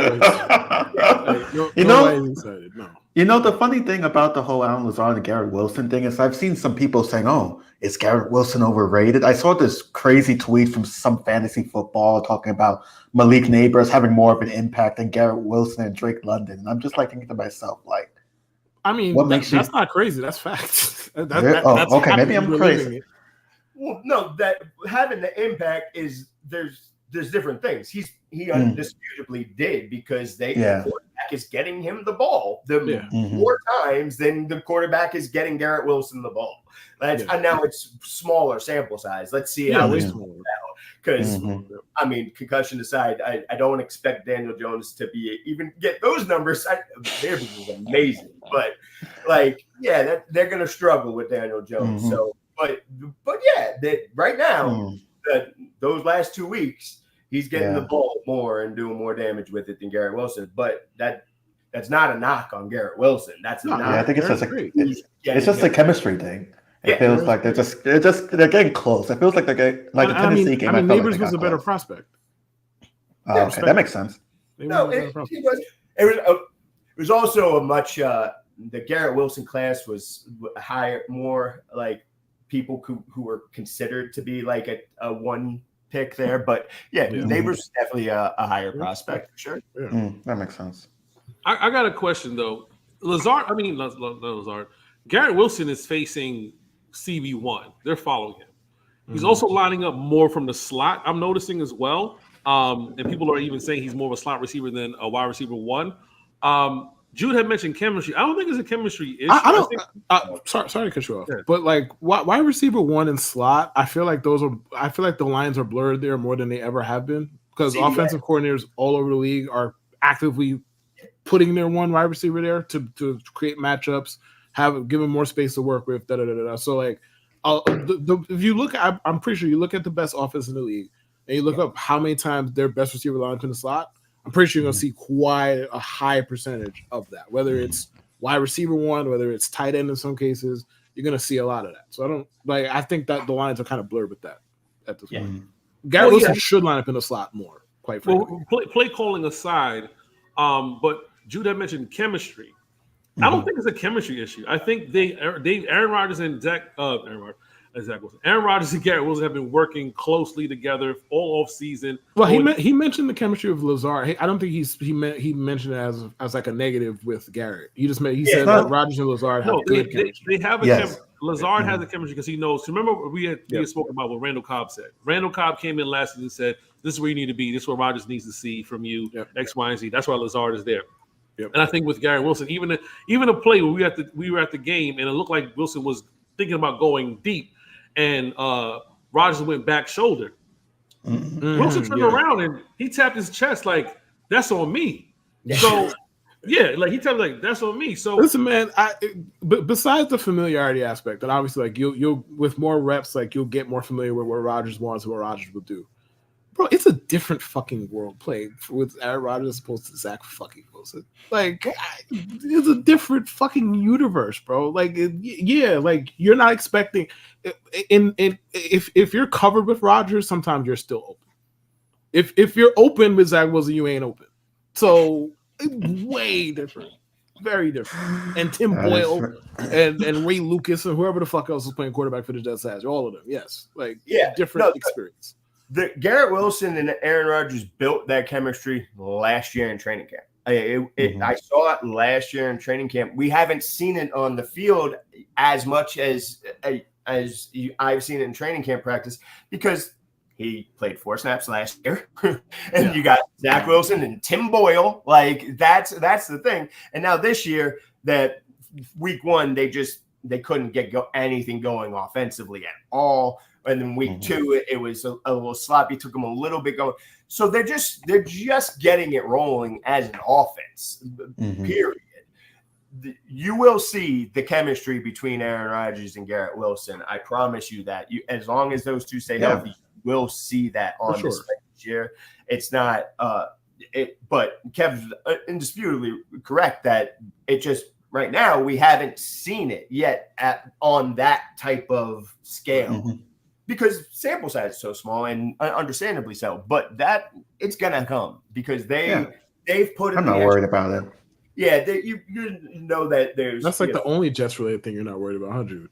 The funny thing about the whole Alan Lazard and Garrett Wilson thing is I've seen some people saying, "Oh, is Garrett Wilson overrated?" I saw this crazy tweet from some fantasy football talking about Malik Neighbors having more of an impact than Garrett Wilson and Drake London, and I'm just thinking to myself, that's not crazy. That's facts. That's okay. Maybe I'm crazy. Well, no, that having the impact is there's different things. He undisputably did because the quarterback is getting him the ball more times than the quarterback is getting Garrett Wilson the ball. And now it's smaller sample size. Let's see how this works out. Because concussion aside, I don't expect Daniel Jones to even get those numbers. They're amazing, but they're going to struggle with Daniel Jones. So, but right now, those last 2 weeks. He's getting the ball more and doing more damage with it than Garrett Wilson, but that's not a knock on Garrett Wilson. That's a knock. Yeah, I think it's just a chemistry thing. It feels like they're getting close. It feels like they're getting like a Tennessee game. Neighbors was a better prospect. Okay, that makes sense. It was also a much the Garrett Wilson class was higher, more like people who were considered to be like a one pick there, but Neighbors is definitely a higher prospect for sure. That makes sense. I got a question though. Lazard. Garrett Wilson is facing CB1. They're following him. He's also lining up more from the slot. I'm noticing as well. And people are even saying he's more of a slot receiver than a wide receiver one. Jude had mentioned chemistry. I don't think it's a chemistry issue. Sorry to cut you off, but wide receiver one and slot, I feel like the lines are blurred there more than they ever have been because offensive coordinators all over the league are actively putting their one wide receiver there to create matchups, give him more space to work with. So if you look, I'm pretty sure you look at the best offense in the league and you look up how many times their best receiver line in the slot. I'm pretty sure you're going to see quite a high percentage of that, whether it's wide receiver one, whether it's tight end in some cases, you're going to see a lot of that. So I think that the lines are kind of blurred with that at this point. Garrett Wilson should line up in the slot more, quite frankly. Play calling aside, but Jude had mentioned chemistry. I don't think it's a chemistry issue. I think Aaron Rodgers and Aaron Rodgers and Garrett Wilson have been working closely together all off season. Well, he mentioned the chemistry of Lazard. I don't think he mentioned it as like a negative with Garrett. He said that Rodgers and Lazard have good chemistry. They have a Lazard has a chemistry because he knows. Remember we had spoken about what Randall Cobb said. Randall Cobb came in last season and said, "This is where you need to be. This is what Rodgers needs to see from you. X, Y, and Z." That's why Lazard is there. Yep. And I think with Garrett Wilson, even a play where we were at the game and it looked like Wilson was thinking about going deep. And Rodgers went back shoulder. Wilson turned around and he tapped his chest like, that's on me. So Yeah, like he tells me like that's on me. So listen, man. But besides the familiarity aspect, and obviously, like you'll with more reps, like you'll get more familiar with what Rodgers wants and what Rodgers will do. Bro, it's a different fucking world playing with Aaron Rodgers as opposed to Zach fucking Wilson. Like, it's a different fucking universe, bro. Like, yeah, like you're not expecting. If you're covered with Rodgers, sometimes you're still open. If you're open with Zach Wilson, you ain't open. So way different, very different. And Tim Boyle and Ray Lucas and whoever the fuck else was playing quarterback for the Jets last year, all of them, yes, like different experience. The Garrett Wilson and Aaron Rodgers built that chemistry last year in training camp. I saw it last year in training camp. We haven't seen it on the field as much as I've seen it in training camp practice because he played 4 snaps last year, and you got Zach Wilson and Tim Boyle. Like that's the thing. And now this year, that week 1, they couldn't get anything going offensively at all. And then week 2, it was a little sloppy. Took them a little bit going. So they're just getting it rolling as an offense. Period. You will see the chemistry between Aaron Rodgers and Garrett Wilson. I promise you that. As long as those two stay healthy, you will see that on this year. It's not. But Kev's indisputably correct that it just right now we haven't seen it yet on that type of scale. Because sample size is so small, and understandably so. But that it's gonna come because they've put in. I'm not worried about it. Yeah, you know that there's. That's like the only Jets related thing you're not worried about, 100.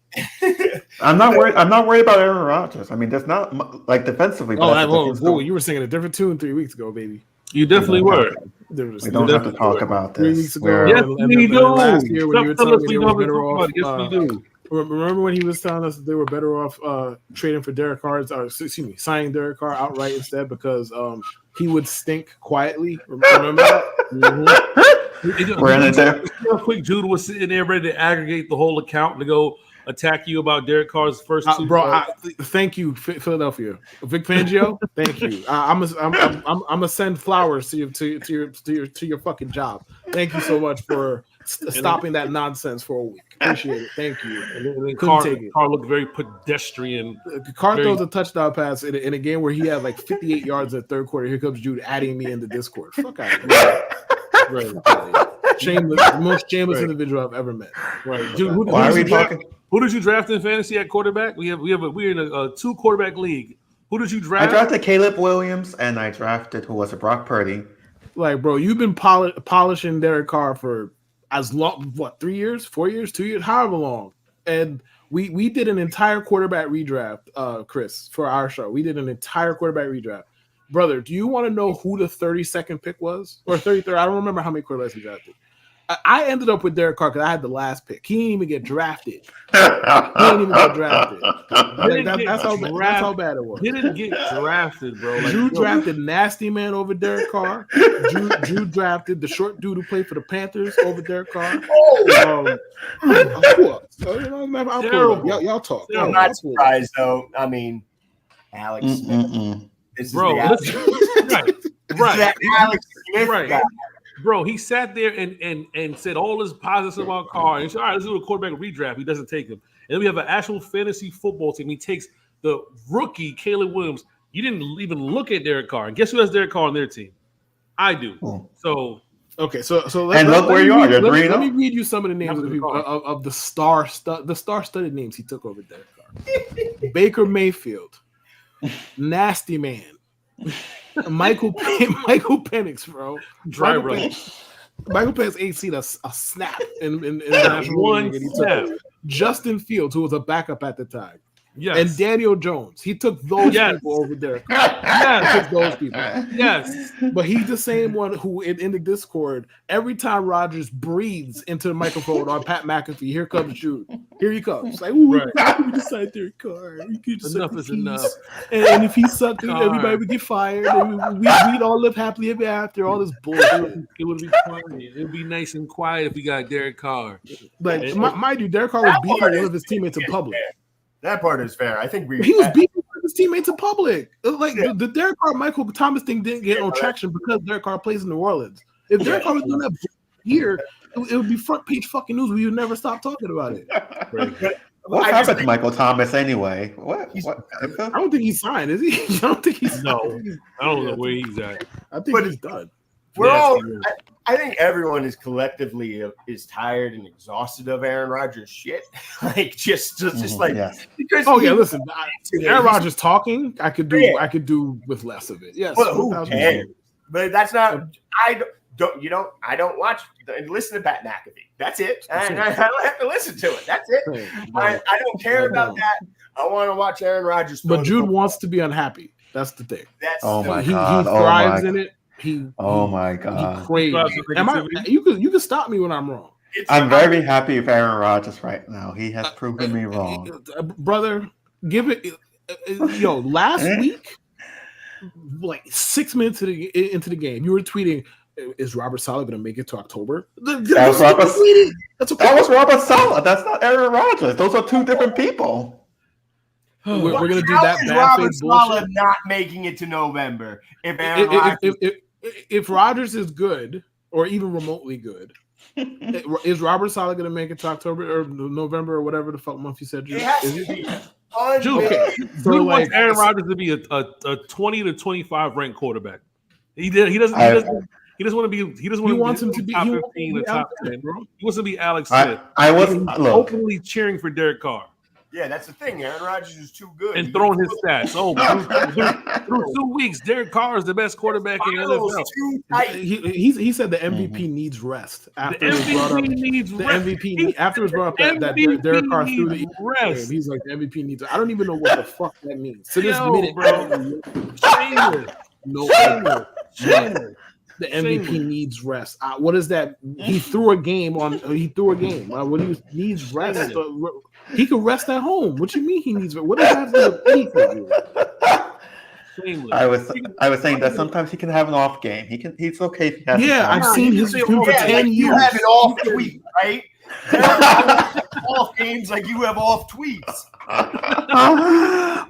I'm not worried. I'm not worried about Aaron Rodgers. I mean, that's not like defensively. Whoa, you were singing a different tune 3 weeks ago, baby. You definitely were. We don't have to talk about this. 3 weeks ago. Yes, we do. Last year when you were telling me they were better off. Yes, we do. Remember when he was telling us that they were better off trading for Derek Carr, signing Derek Carr outright instead because he would stink quietly. Remember that? We're in it there. Real quick, Judah was sitting there ready to aggregate the whole account to go attack you about Derek Carr's first 2. Thank you, Philadelphia. Vic Fangio, thank you. I'm gonna send flowers to your fucking job. Thank you so much for stopping that nonsense for a week. Appreciate it. Thank you. And then Carr looked very pedestrian. Carr throws a touchdown pass in a game where he had like 58 yards in the third quarter. Here comes Jude adding me in the Discord. Fuck out of here. Right. Shameless, the most shameless individual I've ever met. Right, Jude. Why are we talking? Who did you draft in fantasy at quarterback? We're in a 2-quarterback league. Who did you draft? I drafted Caleb Williams, and I drafted Brock Purdy. Like, bro, you've been polishing Derek Carr for as long, 3 years, 4 years, 2 years, however long. And we did an entire quarterback redraft, Chris, for our show. We did an entire quarterback redraft. Brother, do you want to know who the 32nd pick was? Or 33rd? I don't remember how many quarterbacks we drafted. I ended up with Derek Carr because I had the last pick. He didn't even get drafted. That's how bad it was. He didn't get drafted, bro. Drew drafted Nasty Man over Derek Carr. Drew drafted the short dude who played for the Panthers over Derek Carr. Y'all talk. I'm not surprised, though. I mean, Alex Smith. Bro, right. Alex Smith guy. Bro, he sat there and said all his positives about Carr. And he said, all right, let's do a quarterback redraft. He doesn't take him. And then we have an actual fantasy football team. He takes the rookie, Caleb Williams. You didn't even look at Derek Carr. And guess who has Derek Carr on their team? I do. Oh. So okay, so look where you are. Let me read you some of the names of the people of the star-studded names he took over Derek Carr. Baker Mayfield, Nasty Man, Michael Penix, bro. Michael Penix ain't seen a snap in the National League. And he took Justin Fields, who was a backup at the time. Yes. And Daniel Jones. He took those people over there. He took those people. Yes. But he's the same one who in the Discord, every time Rodgers breathes into the microphone on Pat McAfee, here comes Jude. Here he comes. Like, ooh, we decide Derek Carr. Enough is enough. And if he sucked, everybody would get fired. And we'd all live happily ever after. All this bullshit. It would be quiet. It would be nice and quiet if we got Derek Carr. Like, mind you, Derek Carr was beefing one of his teammates in public. That part is fair. I think he was beating his teammates in public. Like the Derek Carr Michael Thomas thing didn't get no traction because Derek Carr plays in New Orleans. If Derek Carr was doing that, year, it would be front page fucking news. We would never stop talking about it. What happened to Michael Thomas anyway? What? I don't think he's signed, is he? I don't think he's no. I don't know where he's at. I think he's done. We're all. I think everyone is collectively is tired and exhausted of Aaron Rodgers shit. Like just like because listen, Aaron Rodgers talking, I could do with less of it. Yes, but who cares? But that's not. I don't watch and listen to Pat McAfee. That's it. I don't have to listen to it. That's it. I don't care about that. I want to watch Aaron Rodgers. But Jude wants to be unhappy. That's the thing. That's my God. He thrives in it. My God. He crazy. You can stop me when I'm wrong. I'm very happy with Aaron Rodgers right now. He has proven me wrong. Brother, give it last week, like 6 minutes into the game, you were tweeting, is Robert Saleh going to make it to October? That was Robert Saleh. That's not Aaron Rodgers. Those are two different people. We're going to do that bad Robert faith Saleh bullshit. Not making it to November. If Rodgers is good or even remotely good, is Robert Saleh going to make it to October or November or whatever the fuck month you said? It has to be. Okay. So wants Aaron Rodgers to be a 20 to 25 ranked quarterback. He doesn't want to be. He wants him to be top 15 or top 10. He wants to be Alex Smith. I was openly cheering for Derek Carr. Yeah, that's the thing. Aaron Rodgers is too good. And throwing his stats. Through 2 weeks, Derek Carr is the best quarterback in the NFL. He said the MVP needs rest. After it was brought up that Derek Carr threw the rest. He's like, the MVP needs rest. I don't even know what the fuck that means. To this minute, bro. Shameless. The MVP needs rest. What is that? He threw a game. What he needs rest. He could rest at home. What you mean he needs rest? What does that have to do with anything? I was saying that sometimes he can have an off game. He's okay if he has. Yeah, I've seen his for 10 years. You have an off tweet, right? Off games like you have off tweets.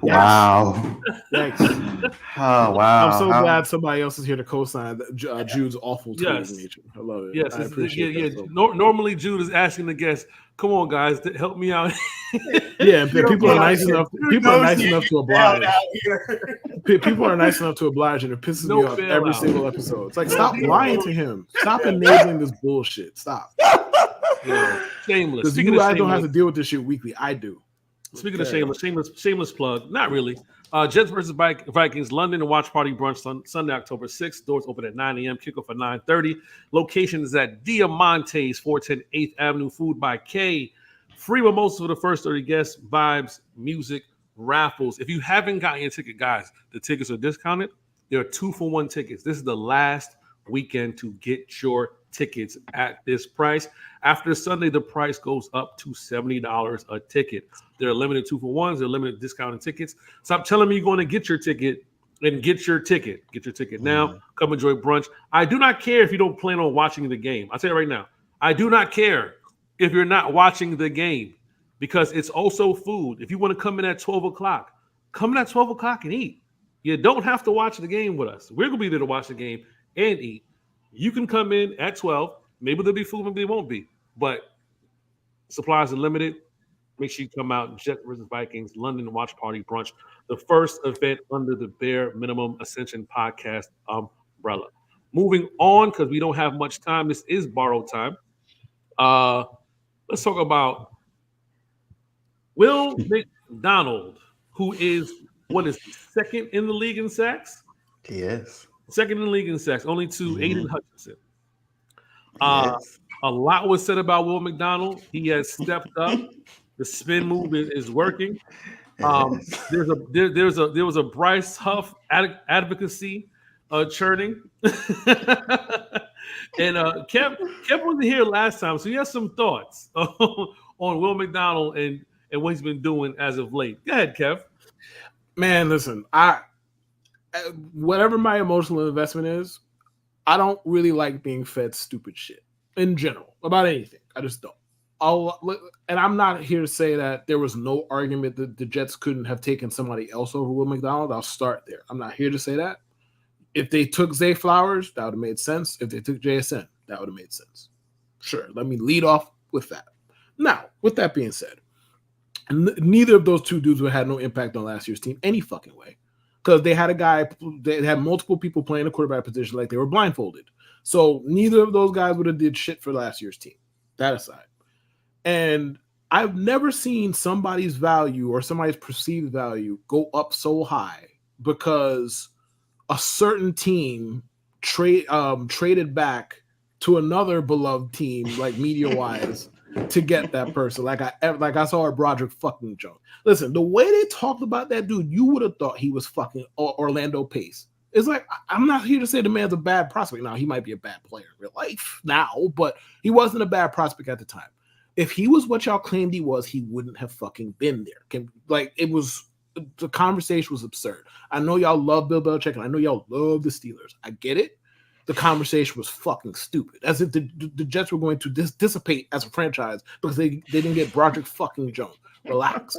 Wow. Thanks. Oh, wow. I'm so glad somebody else is here to co-sign Jude's awful tweeting nature. I love it. Yes, I appreciate it. So normally Jude is asking the guests, "Come on, guys, help me out." Yeah, people are nice enough. People are nice enough to oblige. People are nice enough to oblige, and it pisses me off every single episode. It's like, stop lying to him. Stop enabling this bullshit. Stop. Shameless. Because you guys don't have to deal with this shit weekly. I do. Speaking of shameless plug. Not really. Jets versus Vikings, London and watch party brunch Sunday, October 6th. Doors open at 9 a.m. Kickoff at 9:30. Location is at Diamante's, 410 8th Avenue. Food by K. Free mimosa for the first 30 guests. Vibes, music, raffles. If you haven't gotten your ticket, guys, the tickets are discounted. There are 2-for-1 tickets. This is the last weekend to get your tickets at this price. After Sunday, the price goes up to $70 a ticket. There are limited 2-for-1s. There are limited discounted tickets. Stop telling me you're going to get your ticket and get your ticket. Get your ticket now. Come enjoy brunch. I do not care if you don't plan on watching the game. I'll tell you right now. I do not care if you're not watching the game because it's also food. If you want to come in at 12 o'clock, come in at 12 o'clock and eat. You don't have to watch the game with us. We're going to be there to watch the game and eat. You can come in at 12. Maybe there'll be food, maybe there won't be. But supplies are limited. Make sure you come out. Jets versus Vikings, London watch party brunch. The first event under the Bare Minimum Ascension podcast umbrella. Moving on, because we don't have much time. This is borrowed time. Let's talk about Will McDonald, who is second in the league in sacks? He is. Second in the league in sacks, only to Aiden Hutchinson. A lot was said about Will McDonald. He has stepped up. The spin move is working. There was a Bryce Huff advocacy churning, and Kev wasn't here last time, so he has some thoughts on Will McDonald and what he's been doing as of late. Go ahead, Kev. Man, listen, whatever my emotional investment is, I don't really like being fed stupid shit in general about anything. I just don't. And I'm not here to say that there was no argument that the Jets couldn't have taken somebody else over Will McDonald. I'll start there. I'm not here to say that. If they took Zay Flowers, that would have made sense. If they took JSN, that would have made sense. Sure. Let me lead off with that. Now, with that being said, neither of those two dudes would have no impact on last year's team any fucking way. Because they had they had multiple people playing the quarterback position like they were blindfolded. So neither of those guys would have did shit for last year's team. That aside. And I've never seen somebody's value or somebody's perceived value go up so high because a certain team traded back to another beloved team, like media-wise, to get that person. Like I saw Broderick fucking Jones. Listen, the way they talked about that dude, you would have thought he was fucking Orlando Pace. It's like, I'm not here to say the man's a bad prospect. Now, he might be a bad player in real life now, but he wasn't a bad prospect at the time. If he was what y'all claimed he was, he wouldn't have fucking been there. The conversation was absurd. I know y'all love Bill Belichick, and I know y'all love the Steelers. I get it. The conversation was fucking stupid. As if the Jets were going to dissipate as a franchise because they didn't get Broderick fucking Jones. Relax.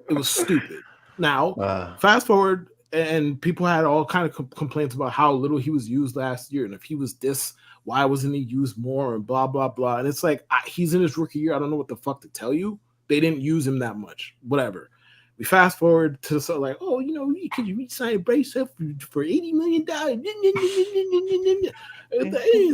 It was stupid. Now, fast forward, and people had all kind of complaints about how little he was used last year. And if he was this, why wasn't he used more, and blah, blah, blah. And it's like, he's in his rookie year. I don't know what the fuck to tell you. They didn't use him that much. Whatever. We fast forward to sort of like, oh, can you re-sign Bryce Huff for $80 million?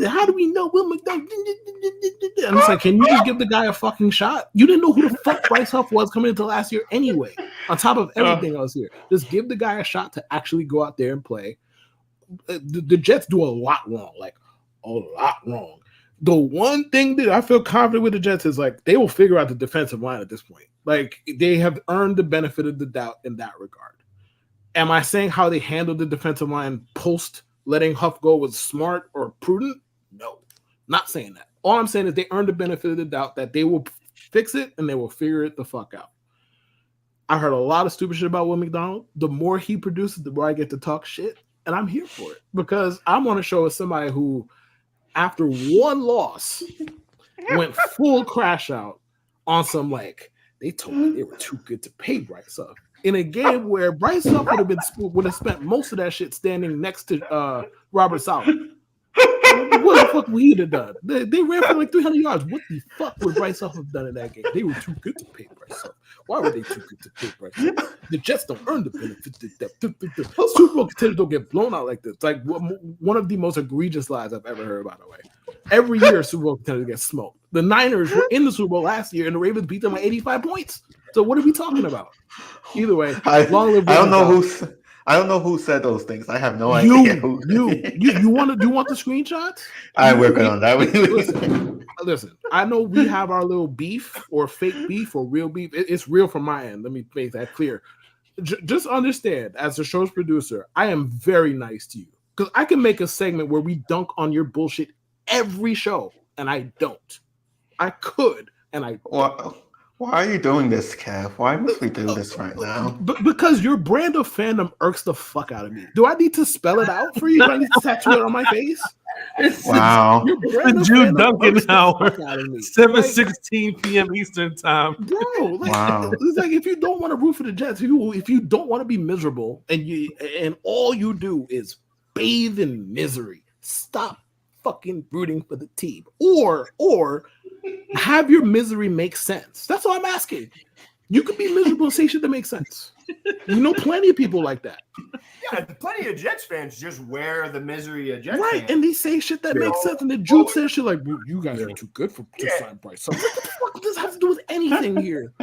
How do we know Will McDonald? And it's like, can you just give the guy a fucking shot? You didn't know who the fuck Bryce Huff was coming into last year anyway. On top of everything else here, just give the guy a shot to actually go out there and play. The Jets do a lot wrong, like a lot wrong. The one thing that I feel confident with the Jets is like they will figure out the defensive line at this point. Like they have earned the benefit of the doubt in that regard. Am I saying how they handled the defensive line post letting Huff go was smart or prudent? No, not saying that. All I'm saying is they earned the benefit of the doubt that they will fix it and they will figure it the fuck out. I heard a lot of stupid shit about Will McDonald. The more he produces, the more I get to talk shit, and I'm here for it because I want to show us somebody who, after one loss, went full crash out on some like they told me they were too good to pay Bryce Huff in a game where Bryce Huff would have spent most of that shit standing next to Robert Saleh. What the fuck would he have done? They ran for like 300 yards. What the fuck would Bryce Huff have done in that game? They were too good to pay Bryce Huff. Why were they too good to pay Bryce Huff? The Jets don't earn the benefit. Super Bowl contenders don't get blown out like this. It's like one of the most egregious lies I've ever heard, by the way. Every year, Super Bowl contenders get smoked. The Niners were in the Super Bowl last year, and the Ravens beat them by 85 points. So what are we talking about? Either way, I don't know who said those things. I have no idea. You want the screenshots? I'm working on that. Listen. I know we have our little beef or fake beef or real beef. It's real from my end. Let me make that clear. Just understand, as the show's producer, I am very nice to you because I can make a segment where we dunk on your bullshit every show, and I don't. I could, and I don't. Why are you doing this, Kev? Why must we do this right now? Because your brand of fandom irks the fuck out of me. Do I need to spell it out for you? Do I need to tattoo it on my face? Wow. The Jude Duncan hour, 7:16 p.m. Eastern time. Bro, it's like if you don't want to root for the Jets, if you don't want to be miserable and all you do is bathe in misery, stop fucking rooting for the team. Or have your misery make sense. That's all I'm asking. You could be miserable and say shit that makes sense. You know plenty of people like that. Yeah, plenty of Jets fans just wear the misery of Jets fans. And they say shit that makes sense. And the Jude says shit like, you guys are too good to sign Bryce. So what the fuck does this have to do with anything here?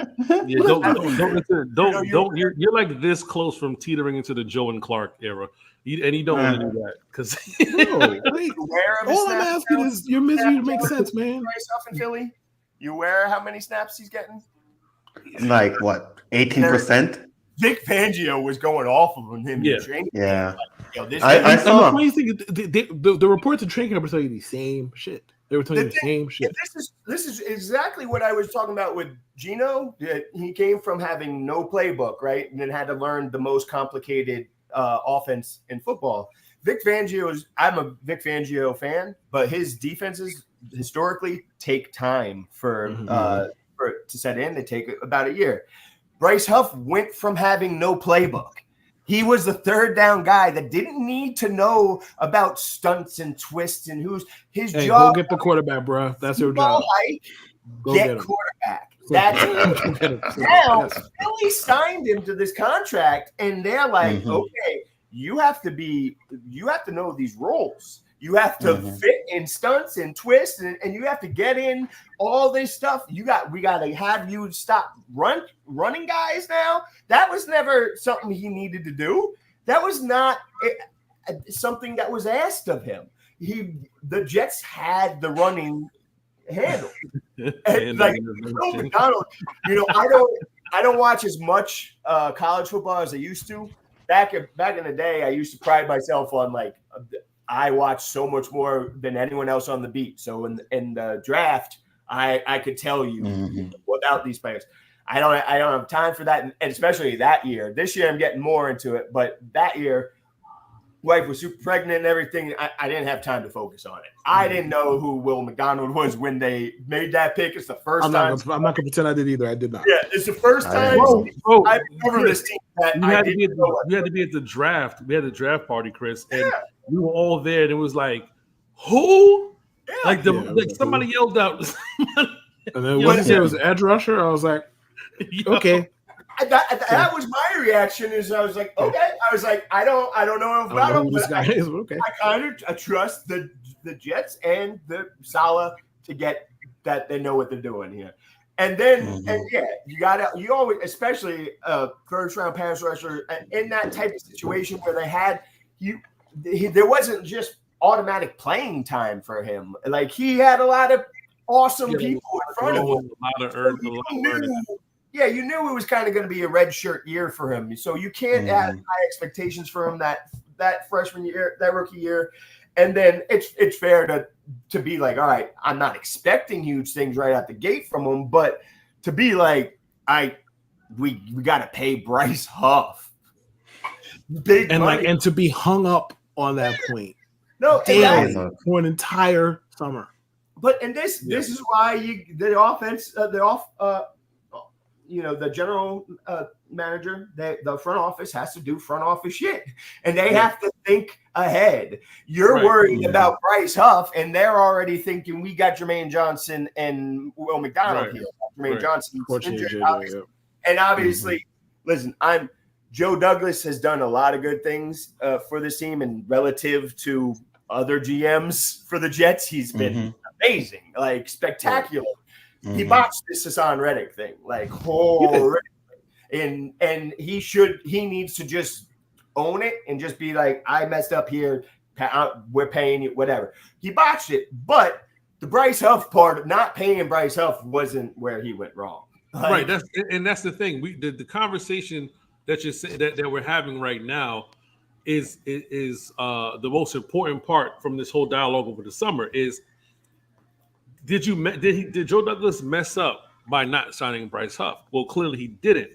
Yeah, don't. You're like this close from teetering into the Joe and Clark era. And you don't want to do that because all I'm asking is your misery to make sense, man. Bryce Huff in Philly, you aware how many snaps he's getting? Like what, 18%? Vic Fangio was going off of him. Yeah. I saw. The funny thing, the reports of training camp were telling you the same shit. They were telling you the same shit. This is exactly what I was talking about with Gino. He came from having no playbook, right, and then had to learn the most complicated offense in football. I'm a Vic Fangio fan, but his defenses historically take time for to set in. They take about a year. Bryce Huff went from having no playbook. He was the third down guy that didn't need to know about stunts and twists and who's his job. Go get the quarterback, bro. That's your job. Go get quarterback. That's now Philly signed him to this contract, and they're like, okay, you have to know these roles. You have to fit in stunts and twists, and you have to get in all this stuff. We got to have you stop running guys now. That was never something he needed to do. That was not something that was asked of him. The Jets had the running handle. And like Phil McDonald, I don't watch as much college football as I used to. Back in the day, I used to pride myself on like I watched so much more than anyone else on the beat. So in the draft, I could tell you without these players. I don't have time for that, and especially that year. This year, I'm getting more into it, but that year, wife was super pregnant and everything. I didn't have time to focus on it. I didn't know who Will McDonald was when they made that pick. It's the first time. I'm not gonna pretend I did either. I did not. Yeah, it's the first time I've covered this team that you had to be at the draft. We had the draft party, Chris, and we were all there. And it was like, who? Yeah. Like somebody yelled out. And then when it was edge rusher, I was like, okay. That was my reaction. Is I was like, okay. I was like, I don't know about him. This guy is okay. I kind of trust the Jets and the Saleh to get that they know what they're doing here. And then you always, especially first round pass rusher in that type of situation where they had there wasn't just automatic playing time for him. Like he had a lot of awesome people in front of him. You knew it was kind of going to be a red shirt year for him. So you can't have high expectations for him that freshman year, that rookie year. And then it's fair to be like, all right, I'm not expecting huge things right out the gate from him, but to be like, we got to pay Bryce Huff big money. And to be hung up on that point. No, for an entire summer. But this is why the offense, the general manager, the front office has to do front office shit, and they have to think ahead. You're worried about Bryce Huff, and they're already thinking we got Jermaine Johnson and Will McDonald here. Jermaine Johnson, and obviously, listen, Joe Douglas has done a lot of good things for this team, and relative to other GMs for the Jets, he's been amazing, like spectacular. He botched this Hassan Reddick thing, like horrific. And he needs to just own it and just be like, I messed up here. We're paying you, whatever. He botched it, but the Bryce Huff part of not paying Bryce Huff wasn't where he went wrong. Like, that's the thing. The conversation that you're saying that we're having right now is the most important part from this whole dialogue over the summer is. Did Joe Douglas mess up by not signing Bryce Huff? Well, clearly he didn't.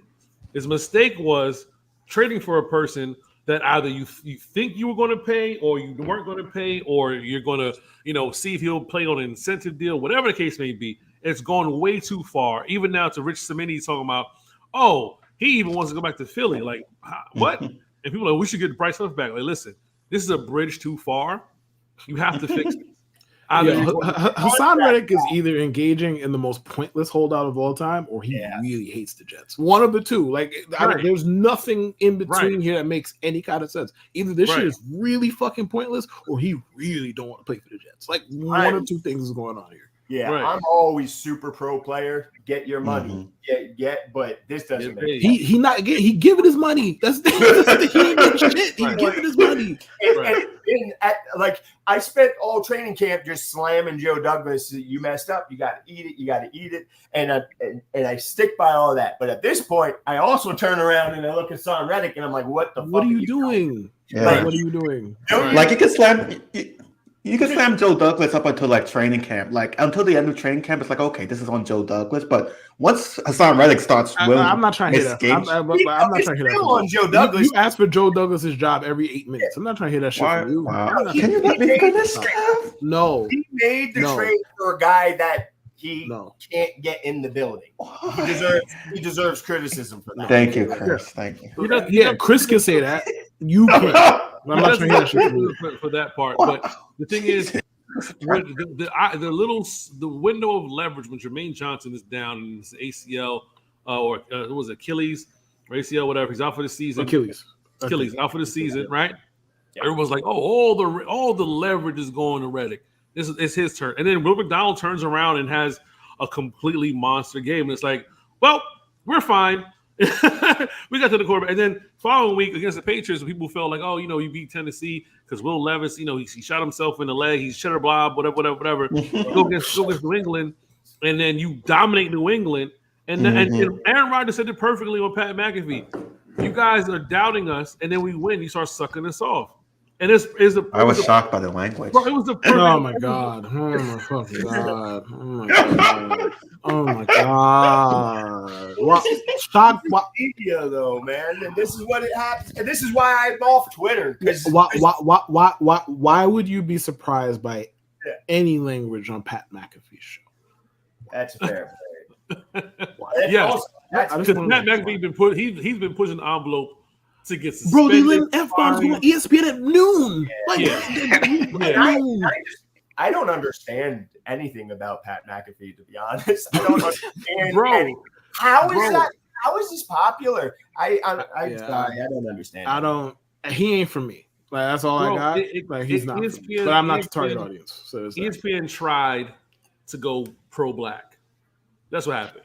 His mistake was trading for a person that either you think you were going to pay or you weren't going to pay, or you're going to, see if he'll play on an incentive deal, whatever the case may be. It's gone way too far. Even now to Rich Cimini talking about, he even wants to go back to Philly. Like, what? And people are like, we should get Bryce Huff back. Like, listen, this is a bridge too far. You have to fix it. Hassan Reddick is either engaging in the most pointless holdout of all time, or he really hates the Jets. One of the two. Like, there's nothing in between here that makes any kind of sense. Either this shit is really fucking pointless, or he really don't want to play for the Jets. Like, one of two things is going on here. Yeah, I'm always super pro player. Get your money, but this doesn't make sense. He giving his money. That's the thing. He ain't getting shit. He giving his money. Like I spent all training camp just slamming Joe Douglas. You messed up. You got to eat it. You got to eat it. And I stick by all that. But at this point, I also turn around and I look at Hassan Reddick and I'm like, what the fuck? What are you doing? Yeah. Like, what are you doing? Like you can slam. You can slam Joe Douglas up until like training camp. Like until the end of training camp, it's like, okay, this is on Joe Douglas. But once Hassan Reddick starts winning, I'm not trying to hear that. I'm not trying to hear that. On Joe Douglas. You ask for Joe Douglas's job every 8 minutes. I'm not trying to hear that shit from you. Wow. Can you let me finish? No. He made the trade for a guy that he No. can't get in the building. He deserves criticism for that. Thank you, Chris. Thank you. Yeah, Chris can say that. You can't. I'm not trying to hear that shit from you. for that part. But the thing is, when the window of leverage when Jermaine Johnson is down in his ACL or it was Achilles or ACL, whatever, he's out for the season. Achilles out for the season, right? Yeah. Everyone's like, oh, all the leverage is going to Reddick. It's his turn. And then Will McDonald turns around and has a completely monster game. And it's like, well, we're fine. We got to the quarterback. And then following week against the Patriots, people felt like, oh, you beat Tennessee because Will Levis, he shot himself in the leg. He's cheddar blob, whatever. Go against New England. And then you dominate New England. And Aaron Rodgers said it perfectly on Pat McAfee. You guys are doubting us, and then we win. You start sucking us off. And I was shocked by the language. Bro, it was oh my god! Oh my fucking god! Oh my god! Oh my god! Shocked media though, man. And this is what it happens. And this is why I'm off Twitter. Why would you be surprised by any language on Pat McAfee's show? That's fair. Yeah, because Pat McAfee he's been pushing the envelope to get suspended. Bro, they letting F-bombs go on ESPN at noon. I don't understand anything about Pat McAfee, to be honest. I don't understand. Bro, how is that? How is this popular? I don't understand. He ain't for me. Like that's all I got. He's not. ESPN, but I'm not the target audience. So ESPN tried to go pro-black. That's what happened.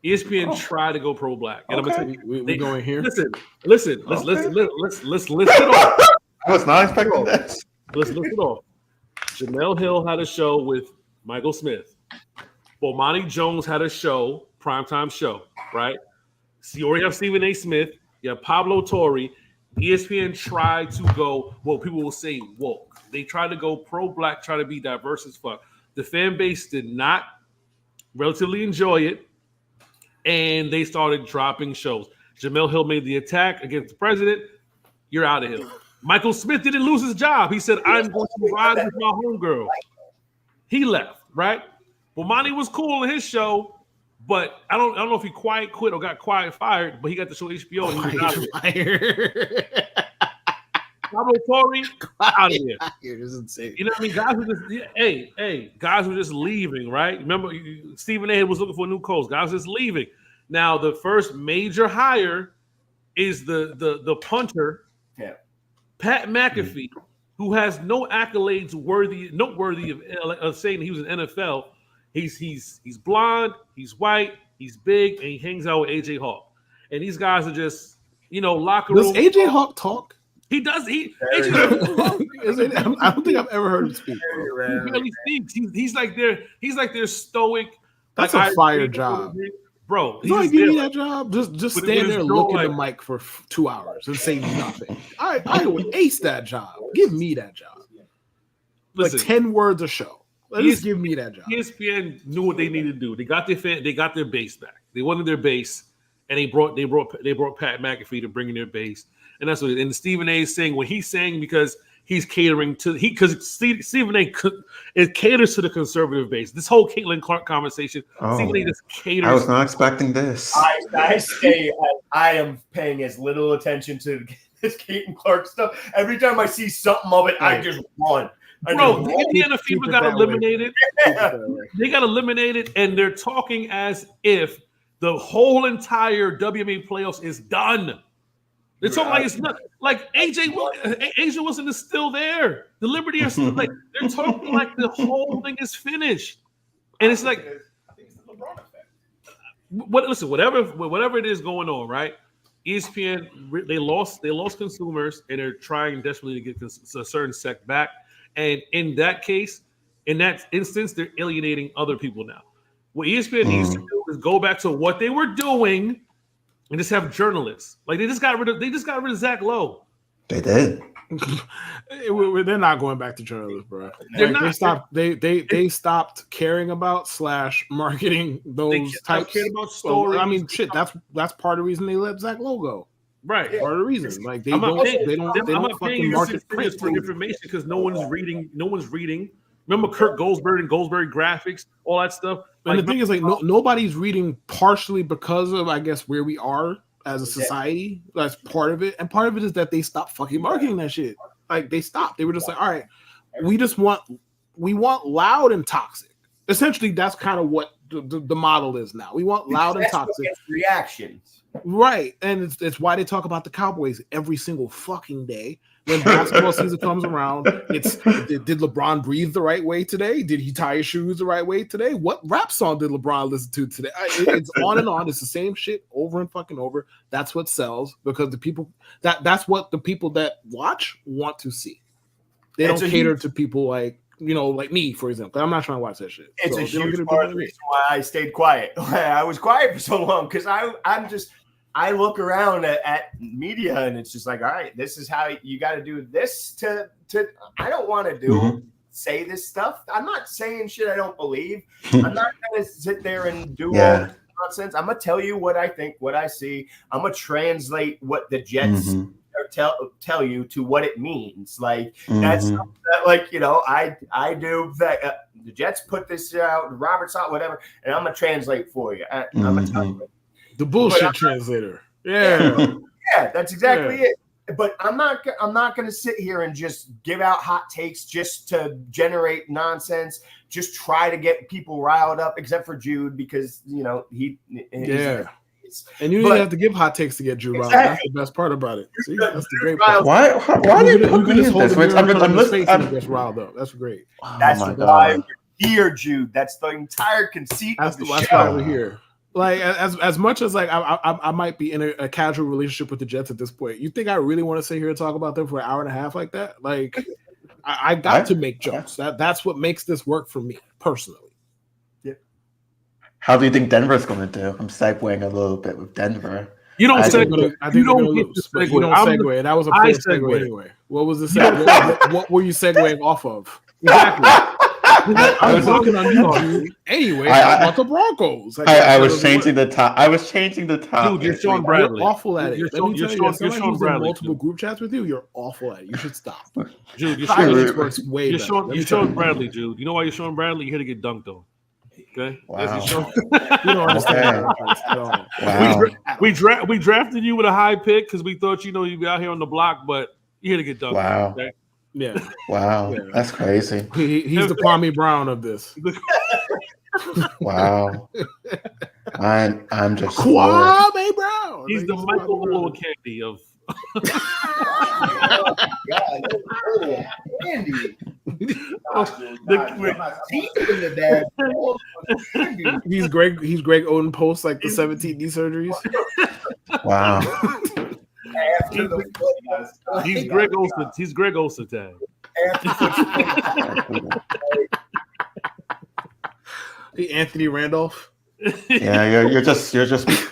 ESPN tried to go pro-black, and I'm gonna tell you, we going here. Listen. Let's list it off. I was not expecting this. Let's list it off. Jemele Hill had a show with Michael Smith. Bomani Jones had a show, primetime show, right? So you already have Stephen A. Smith. You have Pablo Torre. ESPN tried to go, well, people will say woke. They tried to go pro-black, try to be diverse as fuck. The fan base did not relatively enjoy it. And they started dropping shows. Jemele Hill made the attack against the president. You're out of here. Michael Smith didn't lose his job. He said, I'm going to ride with my homegirl. He left, right? Bomani was cool in his show, but I don't know if he quiet quit or got quiet fired, but he got the show HBO and he was out of here. Pablo Torre, out of here. This is insane. You know what I mean? Guys were just guys were just leaving, right? Remember, Stephen A. was looking for a new coach. Guys were just leaving. Now, the first major hire is the punter, Pat McAfee, who has no accolades noteworthy of saying he was an NFL. He's blonde, he's white, he's big, and he hangs out with AJ Hawk. And these guys are just, locker room. Does AJ Hawk talk? He does. I don't think I've ever heard him speak. He barely speaks. He's like their stoic. That's a fire job, bro. Don't give me that job. Just stand there and look at the mic for 2 hours and say nothing. I would ace that job. Give me that job. Listen, like 10 words a show. Just give me that job. ESPN knew what they needed to do. They got their base back. They wanted their base, and they brought Pat McAfee to bring in their base. And that's what. And Stephen A. is saying when he's saying because he's catering to because Stephen A. It caters to the conservative base. This whole Caitlin Clark conversation, Stephen A. just caters. I was not expecting this. I am paying as little attention to this Caitlin Clark stuff. Every time I see something of it, I just run. Bro, the Indiana Fever got eliminated. They got eliminated, and they're talking as if the whole entire WNBA playoffs is done. They're talking like it's not like AJ Wilson is still there. The Liberty are still like they're talking like the whole thing is finished, and it's like I think it's the LeBron effect. Listen, whatever it is going on, right? ESPN they lost consumers, and they're trying desperately to get a certain sect back. And in that case, in that instance, they're alienating other people now. What ESPN needs to do is go back to what they were doing. And just have journalists. Like they just got rid of Zach Lowe. They did. They're not going back to journalists, bro. They stopped caring about / marketing those types. Cared about stories. I mean, shit. That's part of the reason they let Zach Lowe go. Right. Part of the reason. Like they I'm don't not fucking market for information because no one's reading. Remember Kirk Goldsberry and Goldsberry graphics, all that stuff. And the thing is, like, nobody's reading partially because of, I guess, where we are as a society. That's part of it, and part of it is that they stopped fucking marketing that shit. Like, they stopped. They were just like, all right, we want loud and toxic. Essentially, that's kind of what the model is now. We want loud and toxic reactions, right? And it's why they talk about the Cowboys every single fucking day. When basketball season comes around, it's did LeBron breathe the right way today? Did he tie his shoes the right way today? What rap song did LeBron listen to today? It's on and on. It's the same shit over and fucking over. That's what sells because the people that's what the people that watch want to see. They don't cater to people like, you know, like me, for example. I'm not trying to watch that shit. It's a huge part of the reason why I stayed quiet. I was quiet for so long because I look around at media and it's just like, all right, this is how you got to do this to I don't want to say this stuff. I'm not saying shit I don't believe. I'm not going to sit there and do all this nonsense. I'm going to tell you what I think, what I see. I'm going to translate what the Jets tell you to what it means. Like that's something that, like, you know, I do that. The Jets put this out, Robert's out, whatever, and I'm going to translate for you. I'm going to tell you. The bullshit translator. Yeah. Yeah, that's exactly it. But I'm not going to sit here and just give out hot takes just to generate nonsense, just try to get people riled up, except for Jude, because, you know, and you didn't have to give hot takes to get Jude riled. That's the best part about it. See, that's the great part. Why did you put just hold this? I'm listening. Gets riled up. That's great. That's why we're here, Jude. That's the entire conceit of the show. That's why we're here. Like, as much as like I might be in a casual relationship with the Jets at this point, you think I really want to sit here and talk about them for an hour and a half like that? Like, I got to make jokes. That's what makes this work for me personally. Yeah. How do you think Denver's going to do? I'm segueing a little bit with Denver. You don't segue. I think you don't lose, but you don't segue. That was a poor segue anyway. What was the segue? What were you segueing off of? Exactly. I was looking on you. Anyway, about the Broncos. I was changing the top. Dude, you're Sean Bradley. You're awful at it. You're Sean Bradley. Multiple group chats with you. You're awful at it. You should stop. Jude, you're Sean Bradley, Jude. You know why you're Sean Bradley? You're here to get dunked on. Okay. Wow. You don't understand. Wow. We drafted you with a high pick because we thought, you know, you'd be out here on the block, but you're here to get dunked. Wow. On, okay? Yeah. Wow. Yeah. That's crazy. He's the Kwame Brown of this. Wow. I'm just Kwame Brown. He's the Michael Olowokandi of. He's Greg Oden post like the 17 knee surgeries. Wow. He's Greg Olsen. He's Greg Olsen. Anthony Randolph. Yeah, you're just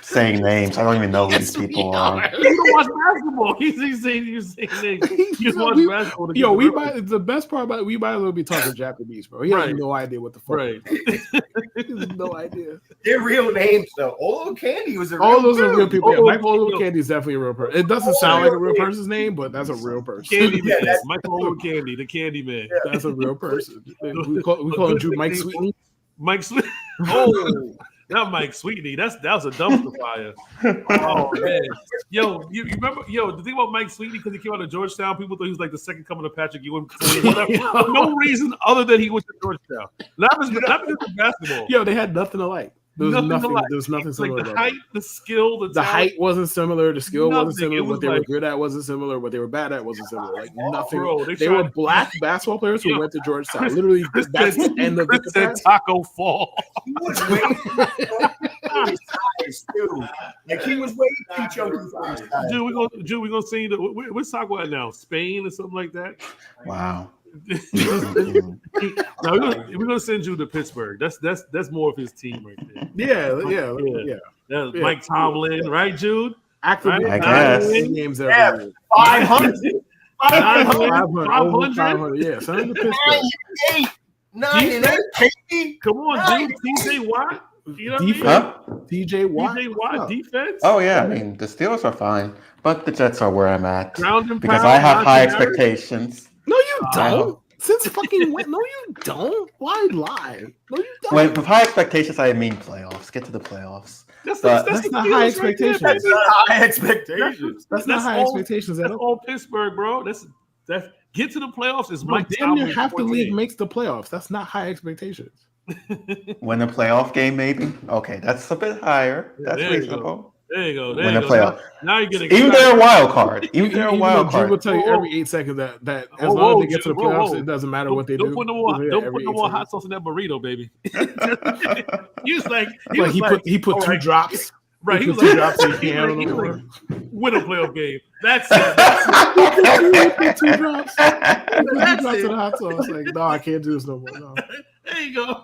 saying names. I don't even know who these people are. You don't watch basketball. He's saying names. You just watch basketball. The best part about it, we might as well be talking Japanese, bro. He has no idea what the fuck. Right. He has no idea. They're real names, though. Olowokandi was a real All those dude. are real people. Yeah, Michael Olowokandi is definitely a real person. It doesn't sound like a real person's name, but that's a real person. Candyman. Michael Olowokandi, the Candyman. Yeah. That's a real person. We call him Drew Mike Sweetney. Mike Sweetney. Oh, not Mike Sweetney. That was a dumpster fire. Oh man, you remember? The thing about Mike Sweetney, because he came out of Georgetown, people thought he was like the second coming of Patrick Ewing. For no reason other than he went to Georgetown. Not because of basketball. They had nothing alike. There was nothing similar. Like the height, the skill, the height wasn't similar. The skill wasn't similar. What they were good at wasn't similar. What they were bad at wasn't similar. Like nothing. Bro, they were black basketball players who went to Georgetown. Literally, that's the end of the said Taco Fall. He was way size too. Like he was way too chunky for his size. Dude, we're gonna see what's Taco at now? Spain or something like that. Wow. No, we're gonna send you to Pittsburgh. That's more of his team right there. Yeah. That's Mike Tomlin, right, Jude? Actively, I guess. Games every year. 500. 500. Yeah, send him to Pittsburgh. 9-8. Come on, Jude. TJ Watt. You know what TJ Watt. TJ Watt defense. Oh yeah, I mean the Steelers are fine, but the Jets are where I'm at Ground and because pound, I have high Najee Harris. expectations. No, you don't. Since fucking when? No, you don't. Why lie? No, you don't. With high expectations, I mean playoffs. Get to the playoffs. That's But That's not high expectations. That's not high expectations. That's not high expectations at That's all. all Pittsburgh, bro. That's get to the playoffs is Bro, Mike damn near Tomlin's half the forte. league makes the playoffs. That's not high expectations. win a playoff game, maybe. Okay, that's a bit higher. That's There you reasonable. There you go. There Win you a go. playoff. Now you're getting Even they're a wild card. Even they're a wild Drew will card. tell you Whoa, every 8 seconds that as Whoa, long whoa, as they get to the Drew, whoa, playoffs, whoa. it doesn't matter what they Don't do. put no more, Yeah, don't every put no 8 more seconds. hot sauce in that burrito, baby. he was like, He put all 2 right. drops. Right, He he was put 2 like, drops in the he can. was on like, the win a playoff game. That's it. That's He put 2 drops. He put 2 That's drops it. in the hot sauce. Like, no, I can't do this no more. No. There you go.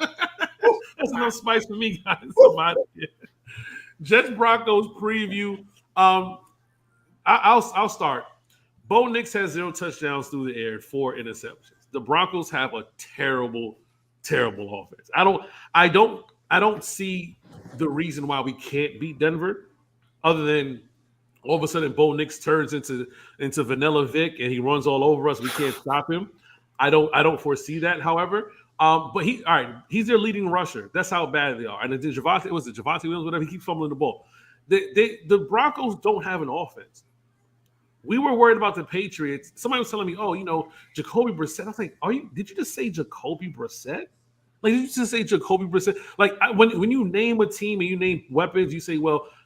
That's enough spice for me, guys. Somebody. Jets Broncos preview. I'll start. Bo Nix has 0 touchdowns through the air, 4 interceptions. The Broncos have a terrible, terrible offense. I don't see the reason why we can't beat Denver, other than all of a sudden Bo Nix turns into Vanilla Vic and he runs all over us. We can't stop him. I don't foresee that, however. But he's their leading rusher. That's how bad they are. And then Javonte Williams, whatever, he keeps fumbling the ball. The Broncos don't have an offense. We were worried about the Patriots. Somebody was telling me, Jacoby Brissett. I was like, did you just say Jacoby Brissett? Like, did you just say Jacoby Brissett? Like, when you name a team and you name weapons, you say,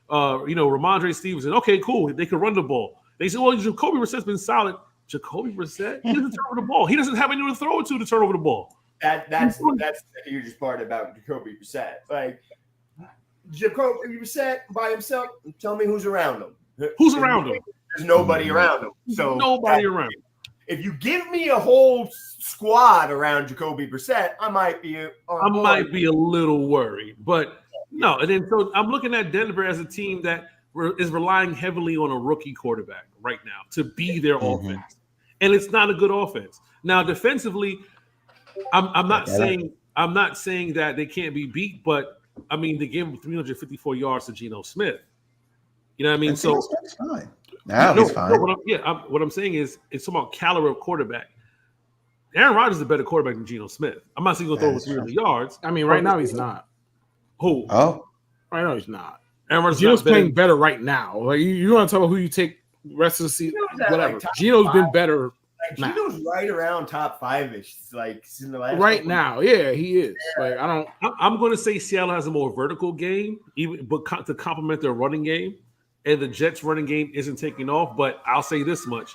Ramondre Stevenson. Okay, cool. They can run the ball. They say, well, Jacoby Brissett's been solid. Jacoby Brissett? He doesn't turn over the ball. He doesn't have anyone to throw it to turn over the ball. That's the hugest part about Jacoby Brissett. Like, Jacoby Brissett by himself, tell me who's around him. Who's around him? There's nobody around him. So nobody around him. If you give me a whole squad around Jacoby Brissett, I might be a little worried, but no. And then so I'm looking at Denver as a team that is relying heavily on a rookie quarterback right now to be their offense, and it's not a good offense. Now defensively, I'm not saying that they can't be beat, but I mean they gave him 354 yards to Geno Smith. You know what I mean? So that's fine. Now he's fine. What I'm saying is it's about caliber of quarterback. Aaron Rodgers is a better quarterback than Geno Smith. I'm not saying he'll throw over 300 yards. I mean, right now he's not. Who? Oh, right now he's not. Aaron Rodgers Geno's playing better right now. Like you want to talk about who you take rest of the season? Whatever. Like Geno's been better. Like, Geno's right around top 5-ish. Like in the last right now, yeah, he is. Like I'm going to say Seattle has a more vertical game, but to complement their running game. And the Jets running game isn't taking off, but I'll say this much.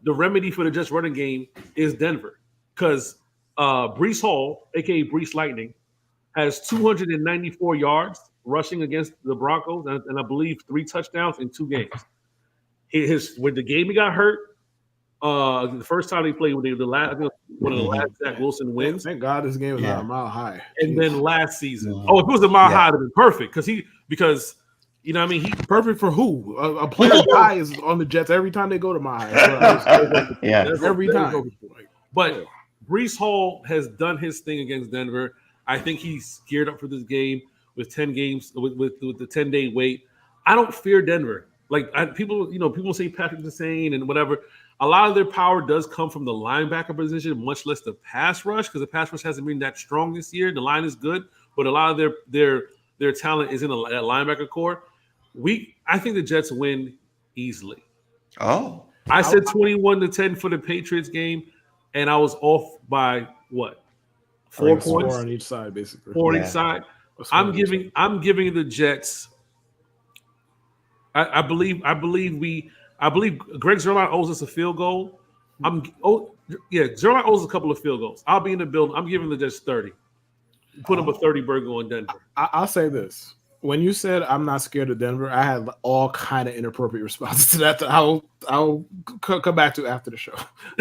The remedy for the Jets running game is Denver. Because Breece Hall, a.k.a. Breece Lightning, has 294 yards rushing against the Broncos, and I believe 3 touchdowns in 2 games. When the game he got hurt, the first time they played, one of the last Zach Wilson wins. Thank God this game is not a mile high. And then last season, if it was a mile high, it'd have been perfect because you know what I mean? He perfect for who? A player dies on the Jets every time they go to my every time. But Breece Hall has done his thing against Denver. I think he's geared up for this game with 10 games with the 10-day wait. I don't fear Denver. Like people say Patrick Deshaun and whatever. A lot of their power does come from the linebacker position, much less the pass rush, because the pass rush hasn't been that strong this year. The line is good, but a lot of their talent is in that linebacker core. I think the Jets win easily. Oh. I said 21-10 for the Patriots game, and I was off by what? 4 points? 4 on each side, basically. 4 on each side. I'm giving the Jets. I believe Greg Zuerlein owes us a field goal. Zuerlein owes a couple of field goals. I'll be in the building. I'm giving the Jets 30. Put up a 30 burger on Denver. I'll say this. When you said I'm not scared of Denver, I had all kind of inappropriate responses to that I'll come back to after the show.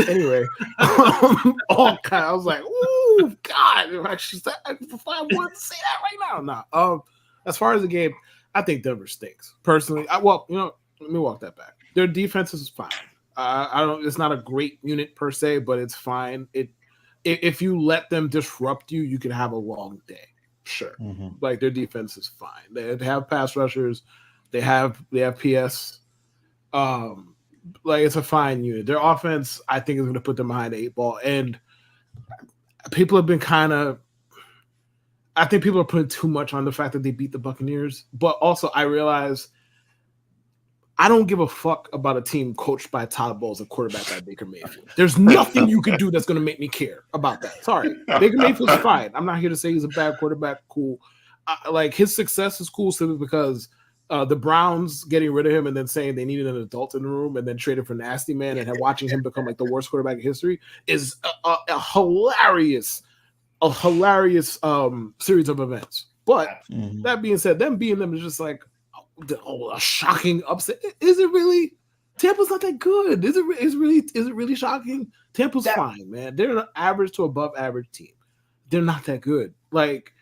Anyway, all kind. I was like, "Ooh, God!" If I wanted to say that right now, no. As far as the game, I think Denver stinks. Personally, let me walk that back. Their defense is fine. I don't. It's not a great unit per se, but it's fine. If you let them disrupt you, you can have a long day. Sure. Mm-hmm. Like their defense is fine. They have pass rushers. They have PS. Like it's a fine unit. Their offense, I think, is going to put them behind the 8 ball. And people have been kind of. I think people are putting too much on the fact that they beat the Buccaneers, but also I realize I don't give a fuck about a team coached by Todd Bowles and quarterback by Baker Mayfield. There's nothing you can do that's going to make me care about that. Sorry, Baker Mayfield's fine. I'm not here to say he's a bad quarterback. Cool, like his success is cool simply because the Browns getting rid of him and then saying they needed an adult in the room and then traded for Nasty Man and watching him become like the worst quarterback in history is a hilarious series of events. But that being said, them beating them is just like a shocking upset. Is it really? Tampa's not that good. Is it really shocking? Tampa's fine, man. They're an average to above average team. They're not that good. Like,